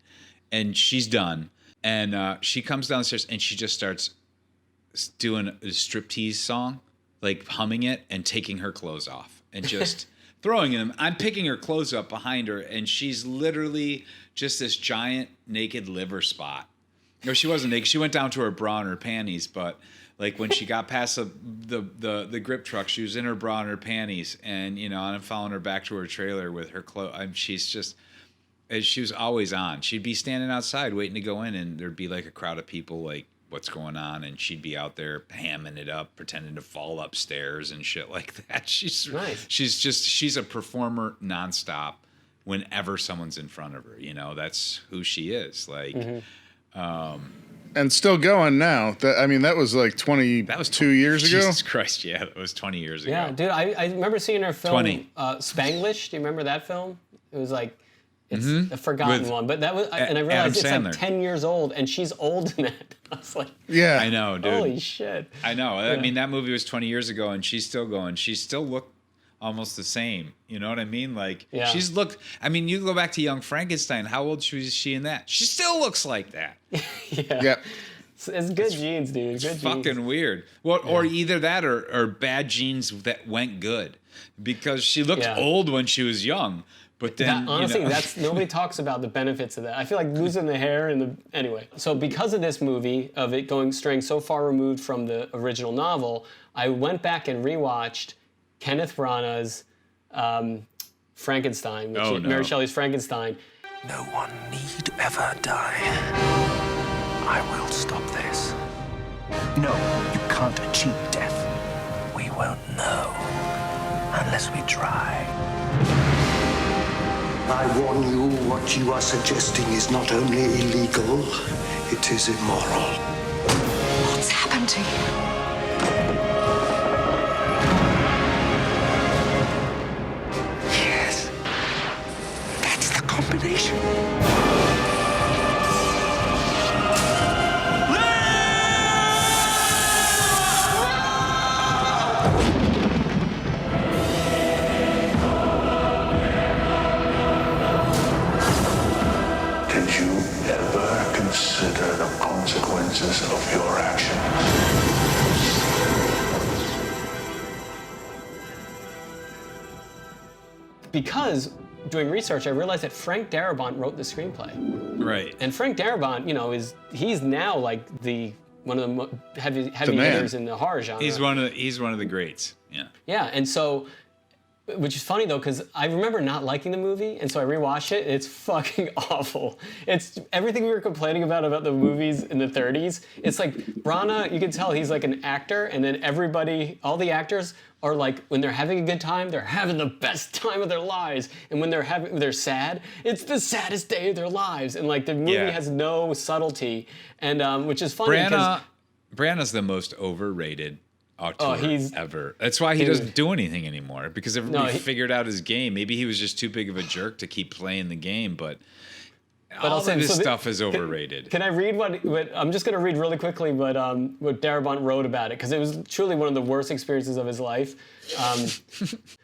and she's done, and she comes downstairs and she just starts doing a striptease song, like humming it and taking her clothes off and just throwing them. I'm picking her clothes up behind her, and she's literally just this giant naked liver spot. No, she wasn't naked. She went down to her bra and her panties, but like when she got past the grip truck, she was in her bra and her panties, and you know, and I'm following her back to her trailer with her clothes. She was always on. She'd be standing outside waiting to go in, and there'd be like a crowd of people like, what's going on? And she'd be out there hamming it up, pretending to fall upstairs and shit like that. She's nice. She's a performer nonstop whenever someone's in front of her. You know, that's who she is. Like, and still going now. That was like 22 years ago. Jesus Christ, yeah, that was 20 years ago. Yeah, dude, I remember seeing her film Spanglish. Do you remember that film? It was like, it's a forgotten one, but that was, and I realized it's like 10 years old, and she's old in it. I was like, yeah, I know, dude. Holy shit. I know. Yeah. I mean, that movie was 20 years ago, and she's still going. She still looked almost the same. You know what I mean? Like, she's looked. I mean, you go back to Young Frankenstein. How old was she in that? She still looks like that. Yeah. Yep. It's good genes, dude. It's good fucking genes. weird. Well, or either that or bad genes that went good, because she looked old when she was young. But then, honestly, that's nobody talks about the benefits of that. I feel like losing the hair anyway. So because of this movie, of it straying so far removed from the original novel, I went back and rewatched Kenneth Branagh's Frankenstein, Mary Shelley's Frankenstein. No one need ever die. I will stop this. No, you can't achieve death. We won't know unless we try. I warn you, what you are suggesting is not only illegal, it is immoral. What's happened to you? Yes. That's the combination. Did you ever consider the consequences of your actions? Because doing research, I realized that Frank Darabont wrote the screenplay. Right. And Frank Darabont, you know, he's now like one of the heavy hitters in the horror genre. He's one of the greats. Yeah. Yeah, and so Which is funny though, because I remember not liking the movie, and so I rewatched it. And it's fucking awful. It's everything we were complaining about the movies in the 30s. It's like Branagh, you can tell he's like an actor, and then everybody, all the actors are like, when they're having a good time, they're having the best time of their lives, and when they're sad, it's the saddest day of their lives, and like the movie has no subtlety, and which is funny because Branagh's the most overrated auteur ever. That's why he doesn't do anything anymore, because everybody figured out his game. Maybe he was just too big of a jerk to keep playing the game, but all of his stuff is overrated. Can I read what I'm just going to read really quickly what Darabont wrote about it, because it was truly one of the worst experiences of his life.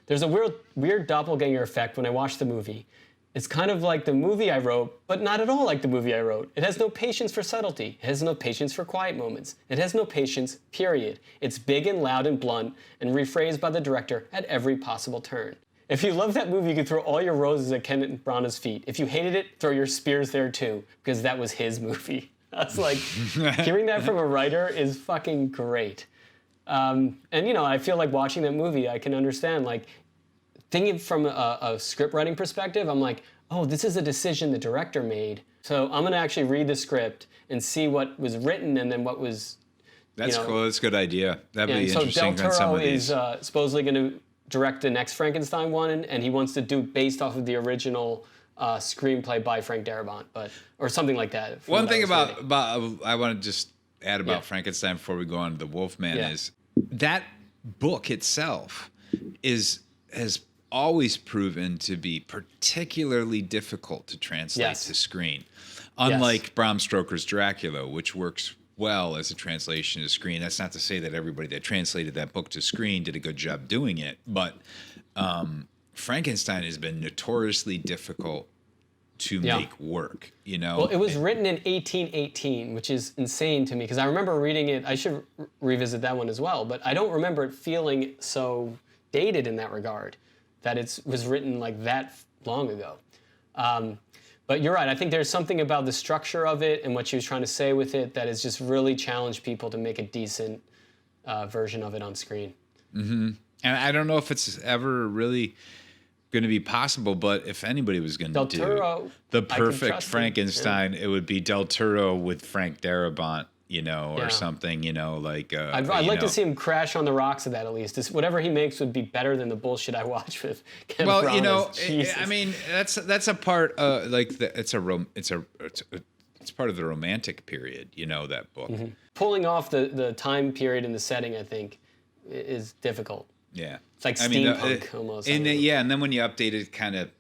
There's a weird doppelganger effect when I watched the movie. It's kind of like the movie I wrote, but not at all like the movie I wrote. It has no patience for subtlety. It has no patience for quiet moments. It has no patience, period. It's big and loud and blunt, and rephrased by the director at every possible turn. If you love that movie, you can throw all your roses at Kenneth Branagh's feet. If you hated it, throw your spears there too, because that was his movie. That's like, hearing that from a writer is fucking great. And you know, I feel like watching that movie, I can understand, like, thinking from a script writing perspective, I'm like, oh, this is a decision the director made. So I'm going to actually read the script and see what was written and then what was. That's cool. That's a good idea. That'd be interesting. So Del on some Toro of these. is supposedly going to direct the next Frankenstein one, and he wants to do based off of the original screenplay by Frank Darabont, or something like that. One thing about I want to just add about Frankenstein before we go on to the Wolfman is that book itself has always proven to be particularly difficult to translate to screen. Unlike Bram Stoker's Dracula, which works well as a translation to screen. That's not to say that everybody that translated that book to screen did a good job doing it, but Frankenstein has been notoriously difficult to make work, you know? Well, it was written in 1818, which is insane to me, because I remember reading it. I should revisit that one as well, but I don't remember it feeling so dated in that regard, that it was written like that long ago. But you're right. I think there's something about the structure of it and what she was trying to say with it that has just really challenged people to make a decent version of it on screen. Mm-hmm. And I don't know if it's ever really going to be possible, but if anybody was going to do the perfect Frankenstein, it would be Del Toro with Frank Darabont, you know, or something, you know, like... I'd like to see him crash on the rocks of that at least. Whatever he makes would be better than the bullshit I watch with Ken Well, you know, Jesus. I mean, that's a part, it's part of the romantic period, you know, that book. Mm-hmm. Pulling off the time period and the setting, I think, is difficult. Yeah. It's like steampunk almost. And then when you update it, kind of,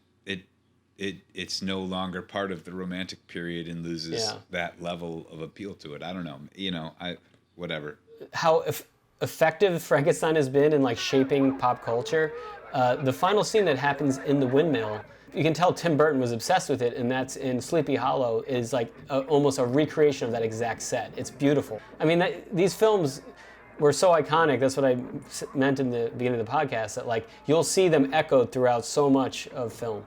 it's no longer part of the romantic period and loses that level of appeal to it. I don't know. You know, whatever. How effective Frankenstein has been in like shaping pop culture. The final scene that happens in the windmill, you can tell Tim Burton was obsessed with it, and that's in Sleepy Hollow, is like almost a recreation of that exact set. It's beautiful. I mean, these films were so iconic. That's what I meant in the beginning of the podcast, that like you'll see them echoed throughout so much of film.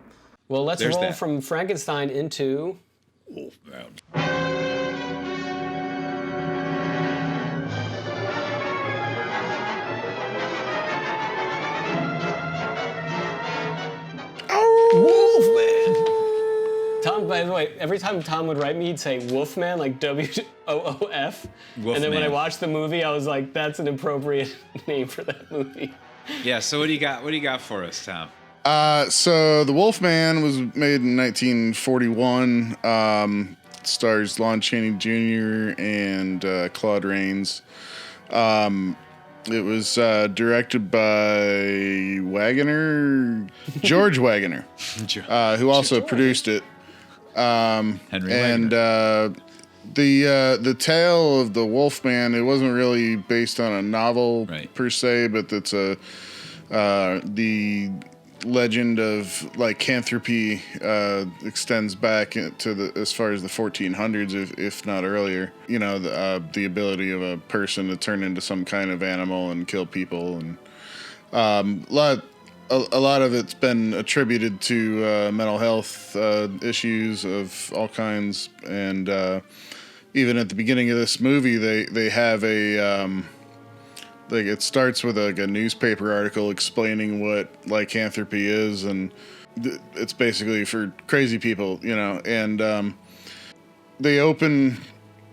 Well, let's roll from Frankenstein into Wolfman. Wolfman. Tom, by the way, every time Tom would write me, he'd say Wolfman, like W-O-O-F. And then when I watched the movie, I was like, that's an appropriate name for that movie. Yeah, so what do you got? What do you got for us, Tom? So The Wolfman was made in 1941. Stars Lon Chaney Jr. and Claude Rains. It was directed by George Wagoner, who also produced it. Henry and the tale of the Wolfman, it wasn't really based on a novel per se, but it's the legend of lycanthropy extends back to as far as the 1400s, if not earlier. You know, the ability of a person to turn into some kind of animal and kill people, and a lot of it's been attributed to mental health issues of all kinds. And even at the beginning of this movie, they have a Like, it starts with like a newspaper article explaining what lycanthropy is, and it's basically for crazy people, you know. And they open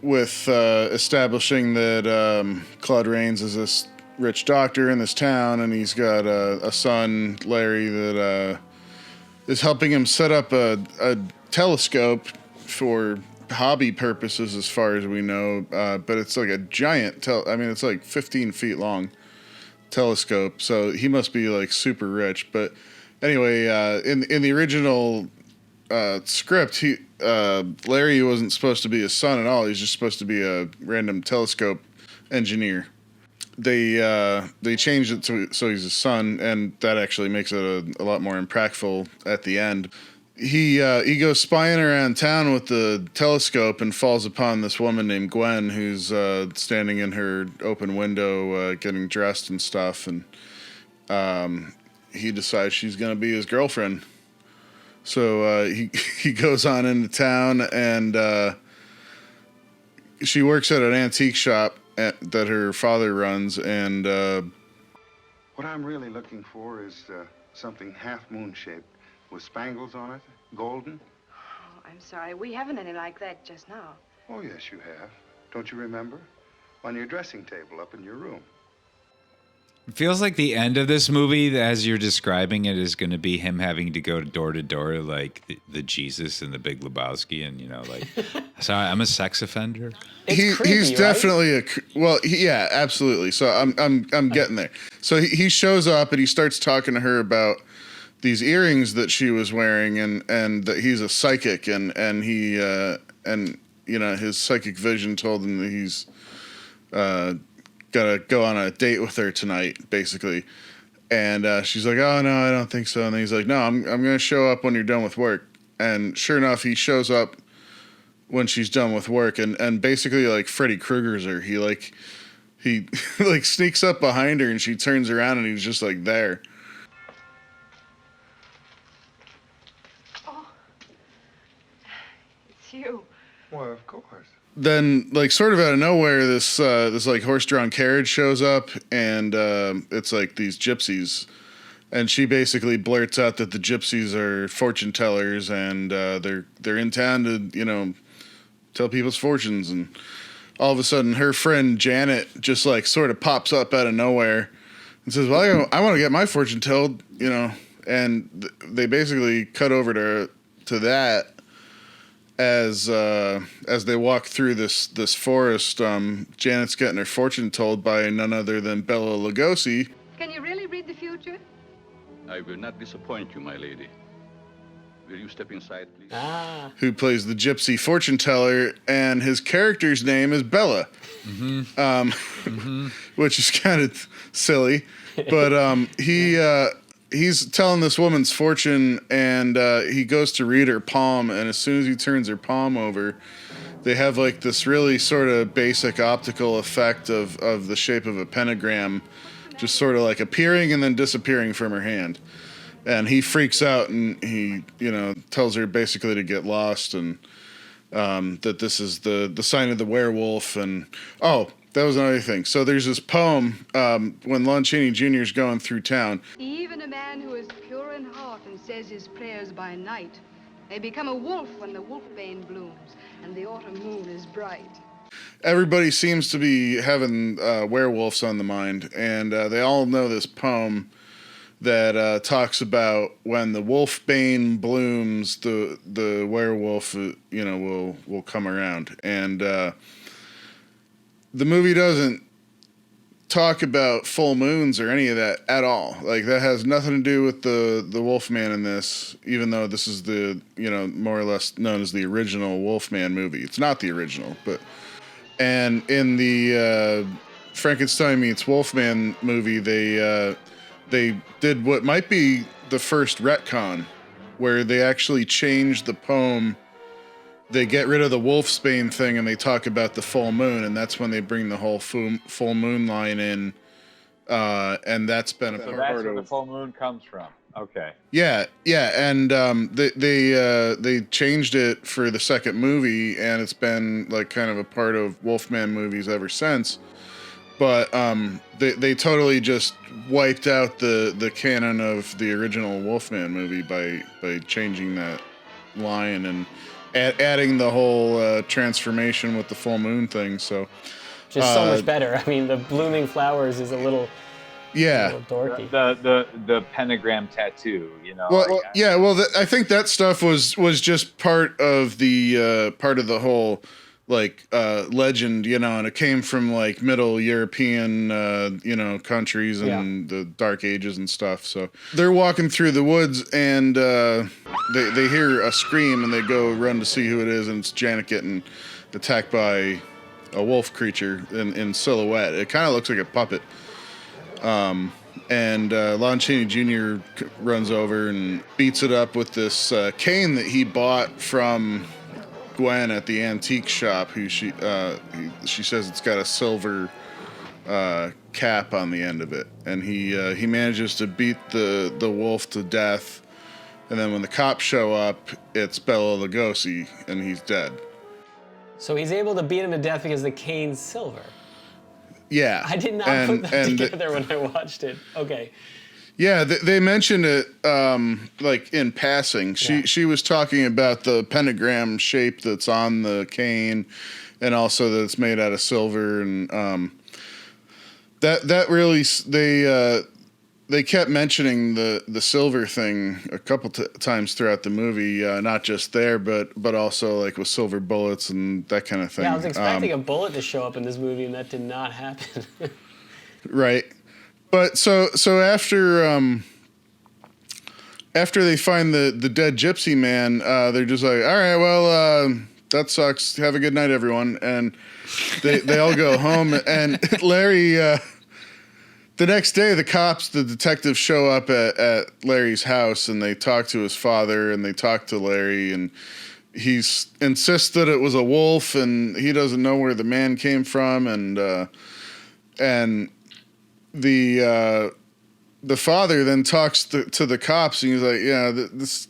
with establishing that Claude Rains is this rich doctor in this town, and he's got a son, Larry, that is helping him set up a telescope for hobby purposes, as far as we know. But it's like a giant it's like 15 feet long telescope. So he must be like super rich. But anyway, in the original script, Larry wasn't supposed to be his son at all. He's just supposed to be a random telescope engineer. They changed it so he's his son, and that actually makes it a lot more impactful at the end. He goes spying around town with the telescope and falls upon this woman named Gwen, who's standing in her open window getting dressed and stuff, and he decides she's gonna be his girlfriend. So he goes on into town, and she works at an antique shop that her father runs, and what I'm really looking for is something half moon shaped with spangles on it, golden. Oh, I'm sorry, we haven't any like that just now. Oh yes, you have. Don't you remember? On your dressing table up in your room. It feels like the end of this movie, as you're describing it, is going to be him having to go door to door like the Jesus and the Big Lebowski, and, you know, like, sorry, I'm a sex offender. He's definitely yeah, absolutely. So I'm getting there. So he shows up and he starts talking to her about these earrings that she was wearing, and that he's a psychic, and he and, you know, his psychic vision told him that he's gotta go on a date with her tonight, basically. And she's like, oh no, I don't think so. And then he's like, no, I'm gonna show up when you're done with work. And sure enough, he shows up when she's done with work, and basically like Freddy Krueger's her. He like sneaks up behind her, and she turns around and he's just like there. Oh, it's you. Well, of course. Then, like, sort of out of nowhere, this like horse-drawn carriage shows up, and it's like these gypsies, and she basically blurts out that the gypsies are fortune tellers, and they're in town to, you know, tell people's fortunes. And all of a sudden, her friend Janet just like sort of pops up out of nowhere and says, "Well, I want to get my fortune told," you know. And they basically cut over to that. As they walk through this forest, Janet's getting her fortune told by none other than Bela Lugosi. Can you really read the future? I will not disappoint you, my lady. Will you step inside, please? Who plays the gypsy fortune teller, and his character's name is Bella, which is kind of silly, but he's telling this woman's fortune, and he goes to read her palm, and as soon as he turns her palm over, they have like this really sort of basic optical effect of the shape of a pentagram just sort of like appearing and then disappearing from her hand. And he freaks out, and he, you know, tells her basically to get lost, and that this is the sign of the werewolf. And that was another thing. So there's this poem when Lon Chaney Jr. is going through town. Even a man who is pure in heart and says his prayers by night may become a wolf when the wolfbane blooms and the autumn moon is bright. Everybody seems to be having werewolves on the mind, and they all know this poem that talks about when the wolfbane blooms, the werewolf, you know, will come around. And the movie doesn't talk about full moons or any of that at all. Like, that has nothing to do with the Wolfman in this, even though this is the, you know, more or less known as the original Wolfman movie. It's not the original, but... And in the Frankenstein meets Wolfman movie, they did what might be the first retcon, where they actually changed the poem. They get rid of the wolfsbane thing, and they talk about the full moon, and that's when they bring the whole full moon line in, and that's been a part of... That's where the full moon comes from. Okay. Yeah, and they changed it for the second movie, and it's been like kind of a part of Wolfman movies ever since. but they totally just wiped out the canon of the original Wolfman movie by changing that line and adding the whole transformation with the full moon thing. So just so much better. I mean, the blooming flowers is a little dorky. The pentagram tattoo, you know. Well, yeah. Well, I think that stuff was just part of the whole legend, you know, and it came from like Middle European, countries and the Dark Ages and stuff. So they're walking through the woods and they hear a scream and they go run to see who it is, and it's Janet getting attacked by a wolf creature in silhouette. It kind of looks like a puppet. And Lon Chaney Jr. runs over and beats it up with this cane that he bought from Gwen at the antique shop, who she says it's got a silver cap on the end of it, and he manages to beat the wolf to death, and then when the cops show up, it's Bela Lugosi, and he's dead. So he's able to beat him to death because the cane's silver. Yeah, I did not put that together when I watched it. Okay. Yeah, they mentioned it like in passing. She was talking about the pentagram shape that's on the cane, and also that it's made out of silver, and that really they kept mentioning the silver thing a couple times throughout the movie, not just there, but also like with silver bullets and that kind of thing. Yeah, I was expecting a bullet to show up in this movie, and that did not happen. Right. But so after they find the dead gypsy man, they're just like, all right, well, that sucks. Have a good night, everyone. And they all go home. And Larry, the next day, the detectives show up at Larry's house, and they talk to his father, and they talk to Larry, and he insists that it was a wolf, and he doesn't know where the man came from, and the father then talks to the cops, and he's like, yeah, this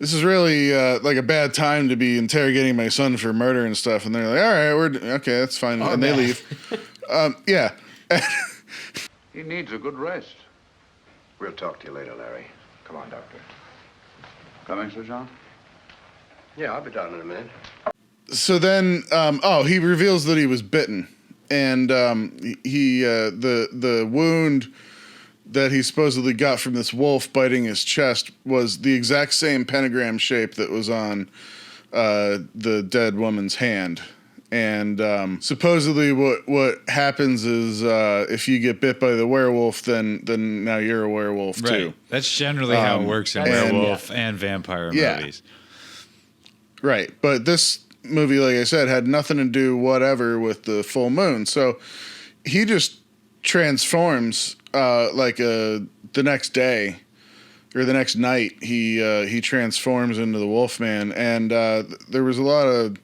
is really like a bad time to be interrogating my son for murder and stuff. And they're like, all right, okay, that's fine. And they leave. Yeah. He needs a good rest. We'll talk to you later, Larry. Come on, Doctor. Coming, Sir John? Yeah, I'll be down in a minute. So then, he reveals that he was bitten. And the wound that he supposedly got from this wolf biting his chest was the exact same pentagram shape that was on the dead woman's hand. And supposedly what happens is if you get bit by the werewolf, then now you're a werewolf too. Right. That's generally how it works in werewolf and vampire movies. Right. But this movie, like I said, had nothing to do whatever with the full moon. So he just transforms the next day or the next night. He transforms into the Wolfman, and there was a lot of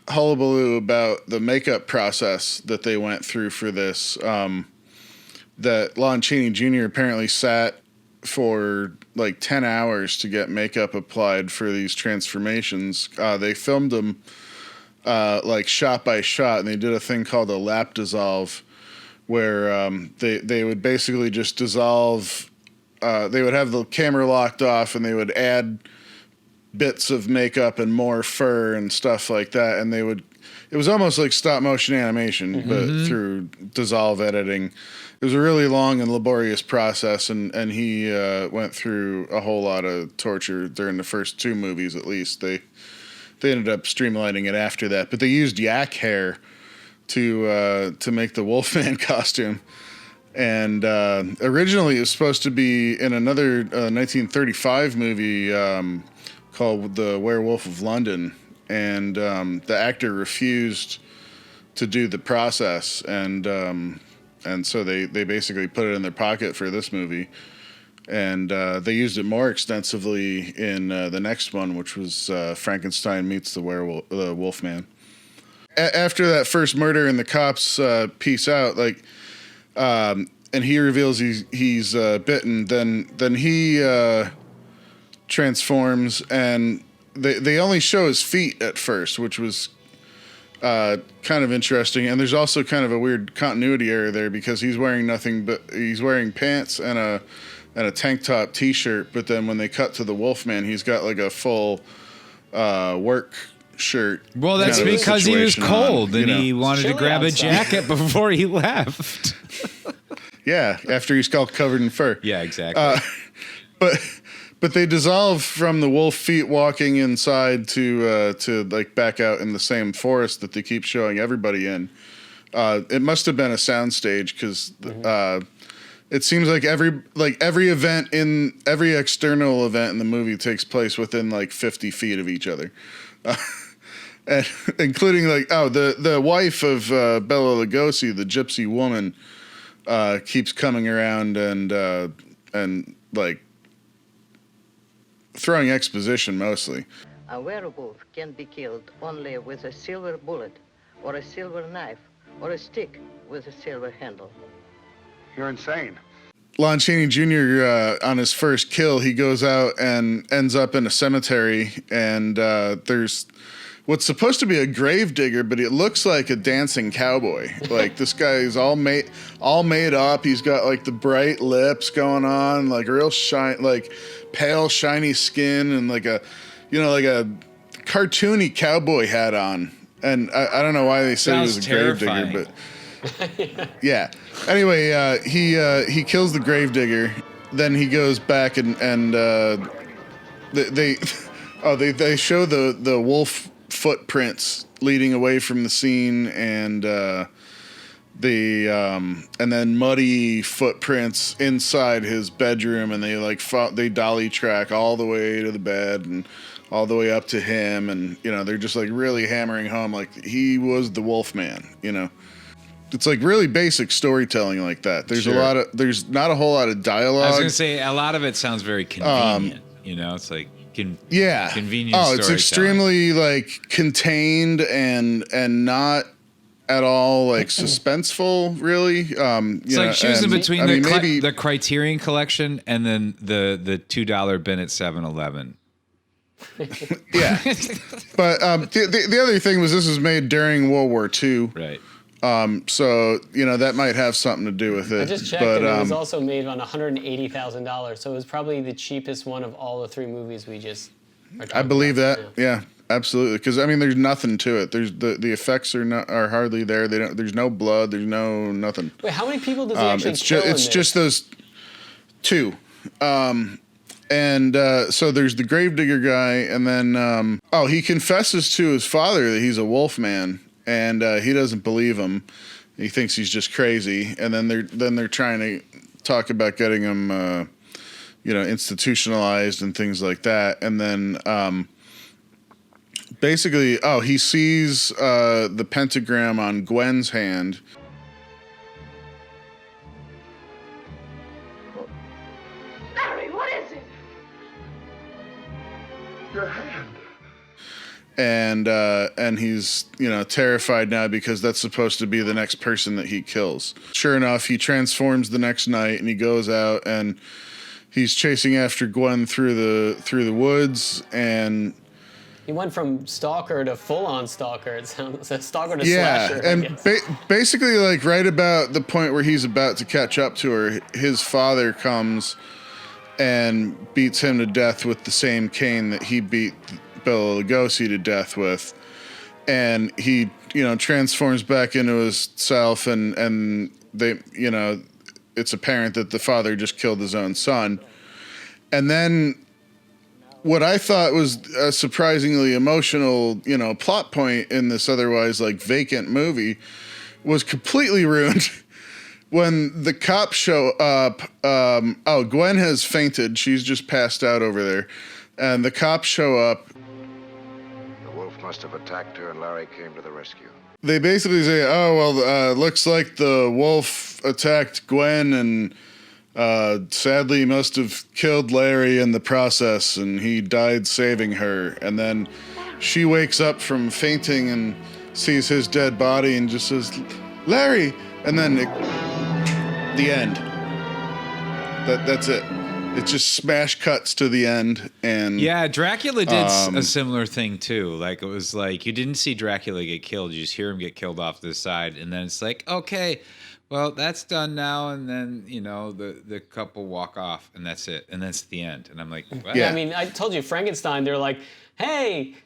hullabaloo about the makeup process that they went through for this. That Lon Chaney Jr. apparently sat for like 10 hours to get makeup applied for these transformations. They filmed them like shot by shot, and they did a thing called a lap dissolve, where they would basically just dissolve. They would have the camera locked off, and they would add bits of makeup and more fur and stuff like that, and it was almost like stop motion animation, but through dissolve editing. It was a really long and laborious process, and he went through a whole lot of torture during the first two movies, at least. They ended up streamlining it after that, but they used yak hair to make the Wolfman costume. And originally it was supposed to be in another 1935 movie called The Werewolf of London, and the actor refused to do the process, and so they basically put it in their pocket for this movie, and they used it more extensively in the next one, which was Frankenstein meets the Wolfman. After that first murder and the cops peace out, and he reveals he's bitten, then he transforms, and they only show his feet at first, which was kind of interesting. And there's also kind of a weird continuity error there because he's wearing pants and a tank top T-shirt. But then when they cut to the Wolfman, he's got like a full work shirt. Well, that's because he was cold and he wanted to grab a jacket before he left. Yeah, after he's all covered in fur. Yeah, exactly. But they dissolve from the wolf feet walking inside to like back out in the same forest that they keep showing everybody in. It must have been a soundstage because it seems like every external event in the movie takes place within like 50 feet of each other, and including like the wife of Bela Lugosi, the gypsy woman, keeps coming around and like throwing exposition mostly. A werewolf can be killed only with a silver bullet, or a silver knife, or a stick with a silver handle. You're insane. Lon Chaney Jr. On his first kill, he goes out and ends up in a cemetery, and there's what's supposed to be a grave digger, but it looks like a dancing cowboy. Like this guy is all made up. He's got like the bright lips going on, like real pale shiny skin, and like a cartoony cowboy hat on. And I don't know why they said he was a grave digger, but yeah. Anyway, he kills the grave digger. Then he goes back and they show the wolf footprints leading away from the scene, and then muddy footprints inside his bedroom, and they dolly track all the way to the bed and all the way up to him, and they're just like really hammering home like he was the Wolfman. It's like really basic storytelling like that. There's there's not a whole lot of dialogue. I was gonna say a lot of it sounds very convenient. It's like convenient. Oh, it's extremely like contained and not at all like suspenseful, really. It's like choosing between the Criterion Collection and then the $2 bin at 7-Eleven. Yeah, but the other thing was this was made during World War II, right? So that might have something to do with it. I just checked, and it was also made on $180,000, so it was probably the cheapest one of all the three movies we just. I believe that. Yeah, absolutely. Because there's nothing to it. There's the effects are hardly there. There's no blood. There's no nothing. Wait, how many people does he actually kill? It's just those two. So there's the gravedigger guy, and then he confesses to his father that he's a Wolfman, and he doesn't believe him. He thinks he's just crazy, and then they're trying to talk about getting him, institutionalized and things like that, and then basically, he sees the pentagram on Gwen's hand. Your hand. And he's terrified now because that's supposed to be the next person that he kills. Sure enough, he transforms the next night, and he goes out and he's chasing after Gwen through the woods, and he went from stalker to full-on stalker. It sounds stalker to slasher. Yeah, and basically, like right about the point where he's about to catch up to her, his father comes and beats him to death with the same cane that he beat Bela Lugosi to death with, and he transforms back into his self, and they it's apparent that the father just killed his own son. And then what I thought was a surprisingly emotional plot point in this otherwise like vacant movie was completely ruined. When the cops show up, Gwen has fainted. She's just passed out over there. And the cops show up. The wolf must have attacked her, and Larry came to the rescue. They basically say, looks like the wolf attacked Gwen, and sadly must have killed Larry in the process, and he died saving her. And then she wakes up from fainting and sees his dead body and just says, Larry! And then the end. That's it. It just smash cuts to the end, and yeah, Dracula did a similar thing too. Like it was like you didn't see Dracula get killed; you just hear him get killed off to the side, and then it's like, okay, well that's done now, and then the couple walk off, and that's it, and that's the end. And I'm like, well, yeah. I mean, I told you Frankenstein. They're like, hey,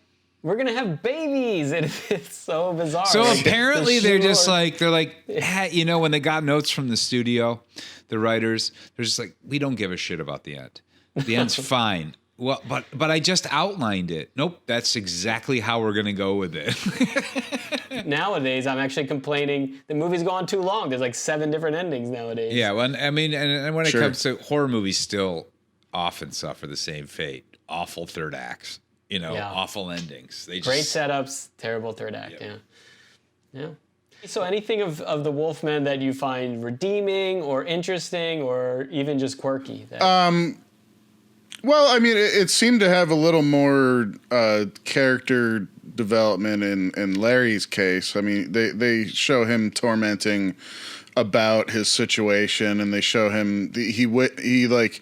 we're gonna have babies, and it's so bizarre. So like, apparently they're like, hey, when they got notes from the studio, the writers, they're just like, we don't give a shit about the end. The end's fine. Well, but I just outlined it. Nope, that's exactly how we're gonna go with it. Nowadays, I'm actually complaining the movie's gone too long. There's like 7 different endings nowadays. Yeah, well, I mean, and when it comes to horror movies, still often suffer the same fate. Awful third acts. Awful endings. They just, great setups, terrible third act. Yeah. So anything of the Wolfman that you find redeeming or interesting or even just quirky? Well, I mean, it seemed to have a little more character development in Larry's case. I mean, they show him tormenting about his situation, and they show him he like.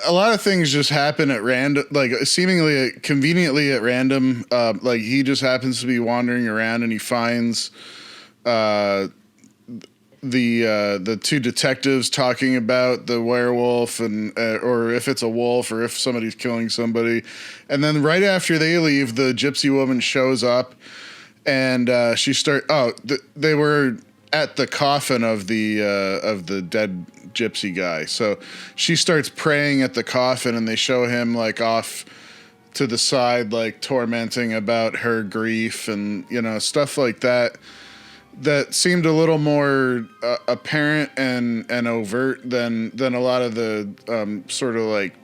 A lot of things just happen at random, like seemingly conveniently at random. Like he just happens to be wandering around and he finds the 2 detectives talking about the werewolf and or if it's a wolf or if somebody's killing somebody. And then right after they leave, the gypsy woman shows up and they were at the coffin of the dead gypsy guy. So she starts praying at the coffin and they show him like off to the side, like tormenting about her grief and, stuff like that. That seemed a little more apparent and overt than a lot of the sort of like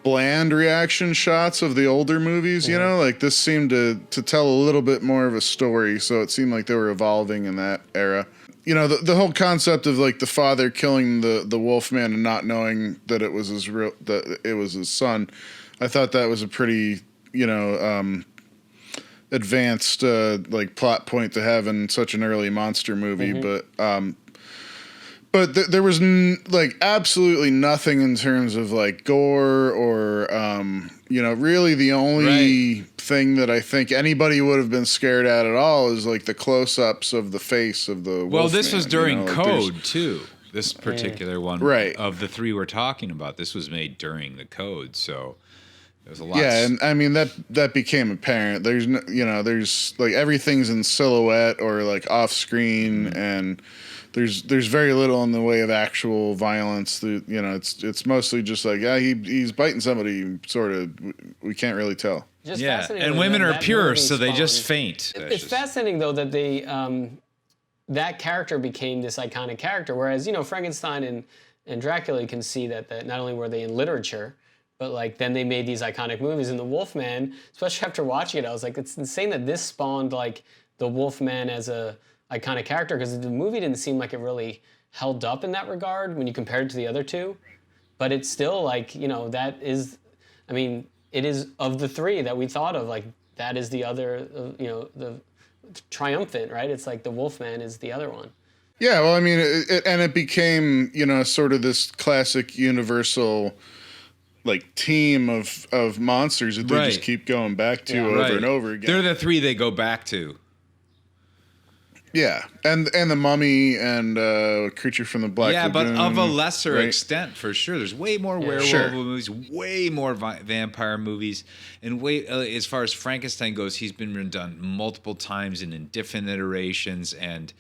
bland reaction shots of the older movies, like this seemed to tell a little bit more of a story. So it seemed like they were evolving in that era. The whole concept of like the father killing the Wolfman and not knowing that it was his son. I thought that was a pretty, advanced like plot point to have in such an early monster movie. Mm-hmm. But there was like absolutely nothing in terms of like gore or, really the only thing that I think anybody would have been scared at all is like the close-ups of the face of the Well, Wolfman, this was during Code too. This particular one, right? Of the 3 we're talking about, this was made during the Code, so there's a lot. Yeah, and I mean that became apparent. There's there's like everything's in silhouette or like off screen, and there's very little in the way of actual violence. It's mostly just like he's biting somebody. Sort of, we can't really tell. Just and women are pure, so they just faint. It's fascinating though that they that character became this iconic character, whereas Frankenstein and Dracula, you can see that not only were they in literature, but like then they made these iconic movies. And the Wolfman, especially after watching it, I was like, it's insane that this spawned like the Wolfman as a iconic character, because the movie didn't seem like it really held up in that regard when you compared it to the other 2. But it's still like, that is, I mean, it is of the 3 that we thought of, like that is the other, the triumphant, right? It's like the Wolfman is the other one. Yeah, well, I mean, it became, sort of this classic universal like team of monsters that they just keep going back to over and over again. They're the 3 they go back to. Yeah, and the Mummy and Creature from the Black Lagoon. But of a lesser extent, for sure. There's way more werewolf movies, way more vampire movies, and as far as Frankenstein goes, he's been redone multiple times and in different iterations, and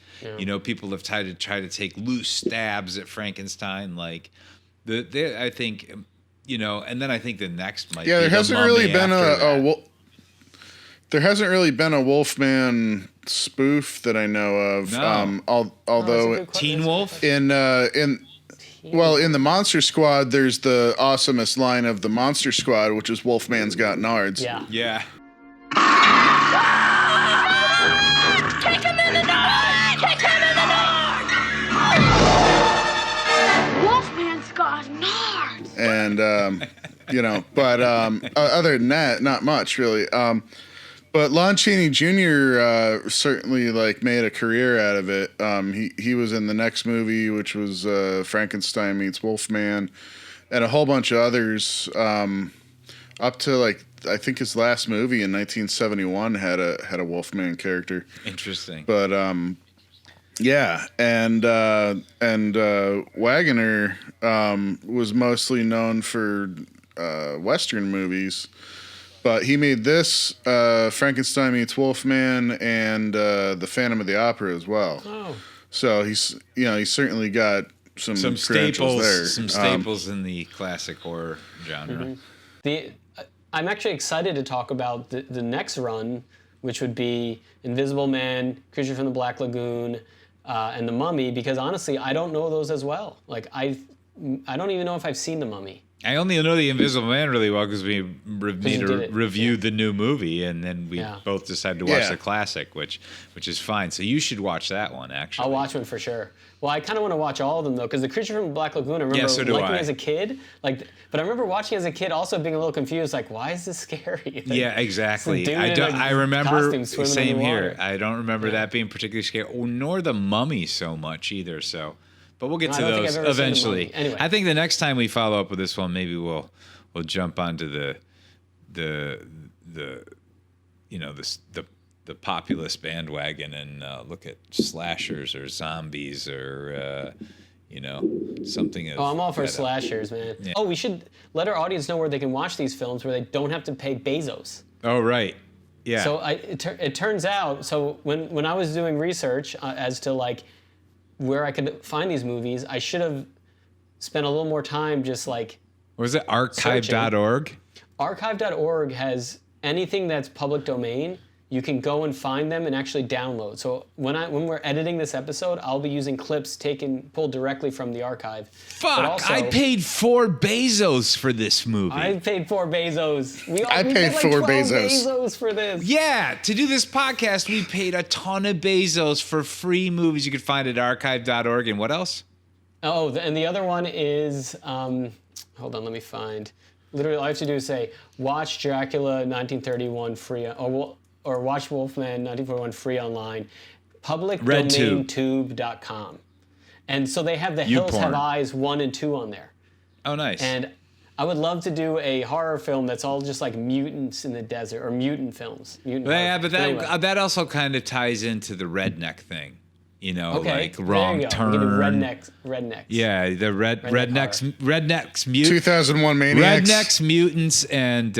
people have tried to take loose stabs at Frankenstein, like I think, and then I think the next might be there hasn't really been there hasn't really been a Wolfman spoof that I know of. No. Although Teen Wolf in the Monster Squad, there's the awesomest line of the Monster Squad, which is Wolfman's got nards. Yeah. Kick him in the nose! Kick him in the nose! Wolfman's got nards. And but other than that, not much really. But Lon Chaney Jr. Certainly like made a career out of it. He was in the next movie, which was Frankenstein meets Wolfman, and a whole bunch of others. Up to like I think his last movie in 1971 had a Wolfman character. Interesting. But yeah, and Wagoner was mostly known for Western movies, but he made this Frankenstein meets Wolfman and the Phantom of the Opera as well. Oh. So he's certainly got some staples there. Some staples in the classic horror genre. Mm-hmm. I'm actually excited to talk about the next run, which would be Invisible Man, Creature from the Black Lagoon, and The Mummy, because honestly, I don't know those as well. Like I don't even know if I've seen The Mummy. I only know the Invisible Man really well because we reviewed the new movie, and then we both decided to watch the classic, which is fine. So you should watch that one, actually. I'll watch one for sure. Well, I kind of want to watch all of them though, because The Creature from the Black Lagoon, I remember liking as a kid. But I remember watching as a kid, also being a little confused. Like, why is this scary? Yeah, exactly. I remember same here. I don't remember that being particularly scary, nor The Mummy so much either. So. But we'll get to those eventually. Anyway. I think the next time we follow up with this one, maybe we'll jump onto the populist bandwagon and look at slashers or zombies or something. I'm all for slashers, man. Yeah. Oh, we should let our audience know where they can watch these films where they don't have to pay Bezos. Oh, right. Yeah. So it turns out, so when I was doing research as to like where I could find these movies, I should have spent a little more time just like... Was it archive.org? Archive.org has anything that's public domain. You can go and find them and actually download. So when we're editing this episode, I'll be using clips pulled directly from the archive. Fuck! Also, I paid $4 Bezos for this movie. I paid $4 Bezos. We paid like $4 Bezos for this. Yeah, to do this podcast, we paid a ton of Bezos for free movies you could find at archive.org. And what else? Oh, and the other one is hold on, let me find. Literally, all I have to do is say watch Dracula 1931 free. Or watch Wolfman 1941 free online, publicdomaintube.com. And so they have the Hills Have Eyes 1 and 2 on there. Oh, nice. And I would love to do a horror film that's all just like mutants in the desert, or mutant films. Yeah, but that also kind of ties into the redneck thing. Like Wrong Turn. We can do rednecks. Yeah, the rednecks, mutants. 2001 Maniacs. Rednecks, mutants, and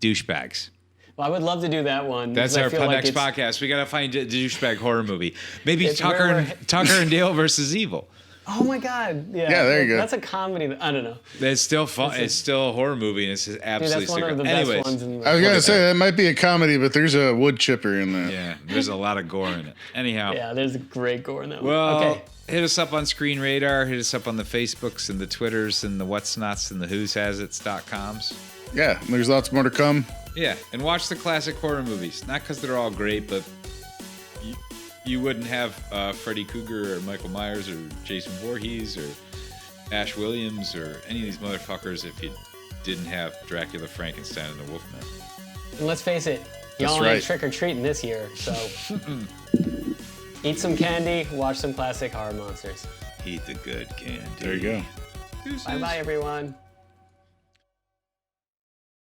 douchebags. Well, I would love to do that one. That's our next podcast. We gotta find a douchebag horror movie. Maybe Tucker and Dale versus Evil. Oh my God! Yeah, there you go. That's a comedy. I don't know. It's still fun. It's still a horror movie, and it's absolutely. Dude, that's one of the best ones. I was gonna say that might be a comedy, but there's a wood chipper in that. Yeah, there's a lot of gore in it. Anyhow. Yeah, there's great gore in that one. Well, okay. Hit us up on Screen Radar. Hit us up on the Facebooks and the Twitters and the What's Nots and the Who's Has It's.coms. Yeah, there's lots more to come. Yeah, and watch the classic horror movies. Not because they're all great, but you wouldn't have Freddy Krueger or Michael Myers or Jason Voorhees or Ash Williams or any of these motherfuckers if you didn't have Dracula, Frankenstein, and the Wolfman. And let's face it, y'all ain't trick-or-treating this year, so eat some candy, watch some classic horror monsters. Eat the good candy. There you go. Bye-bye, everyone.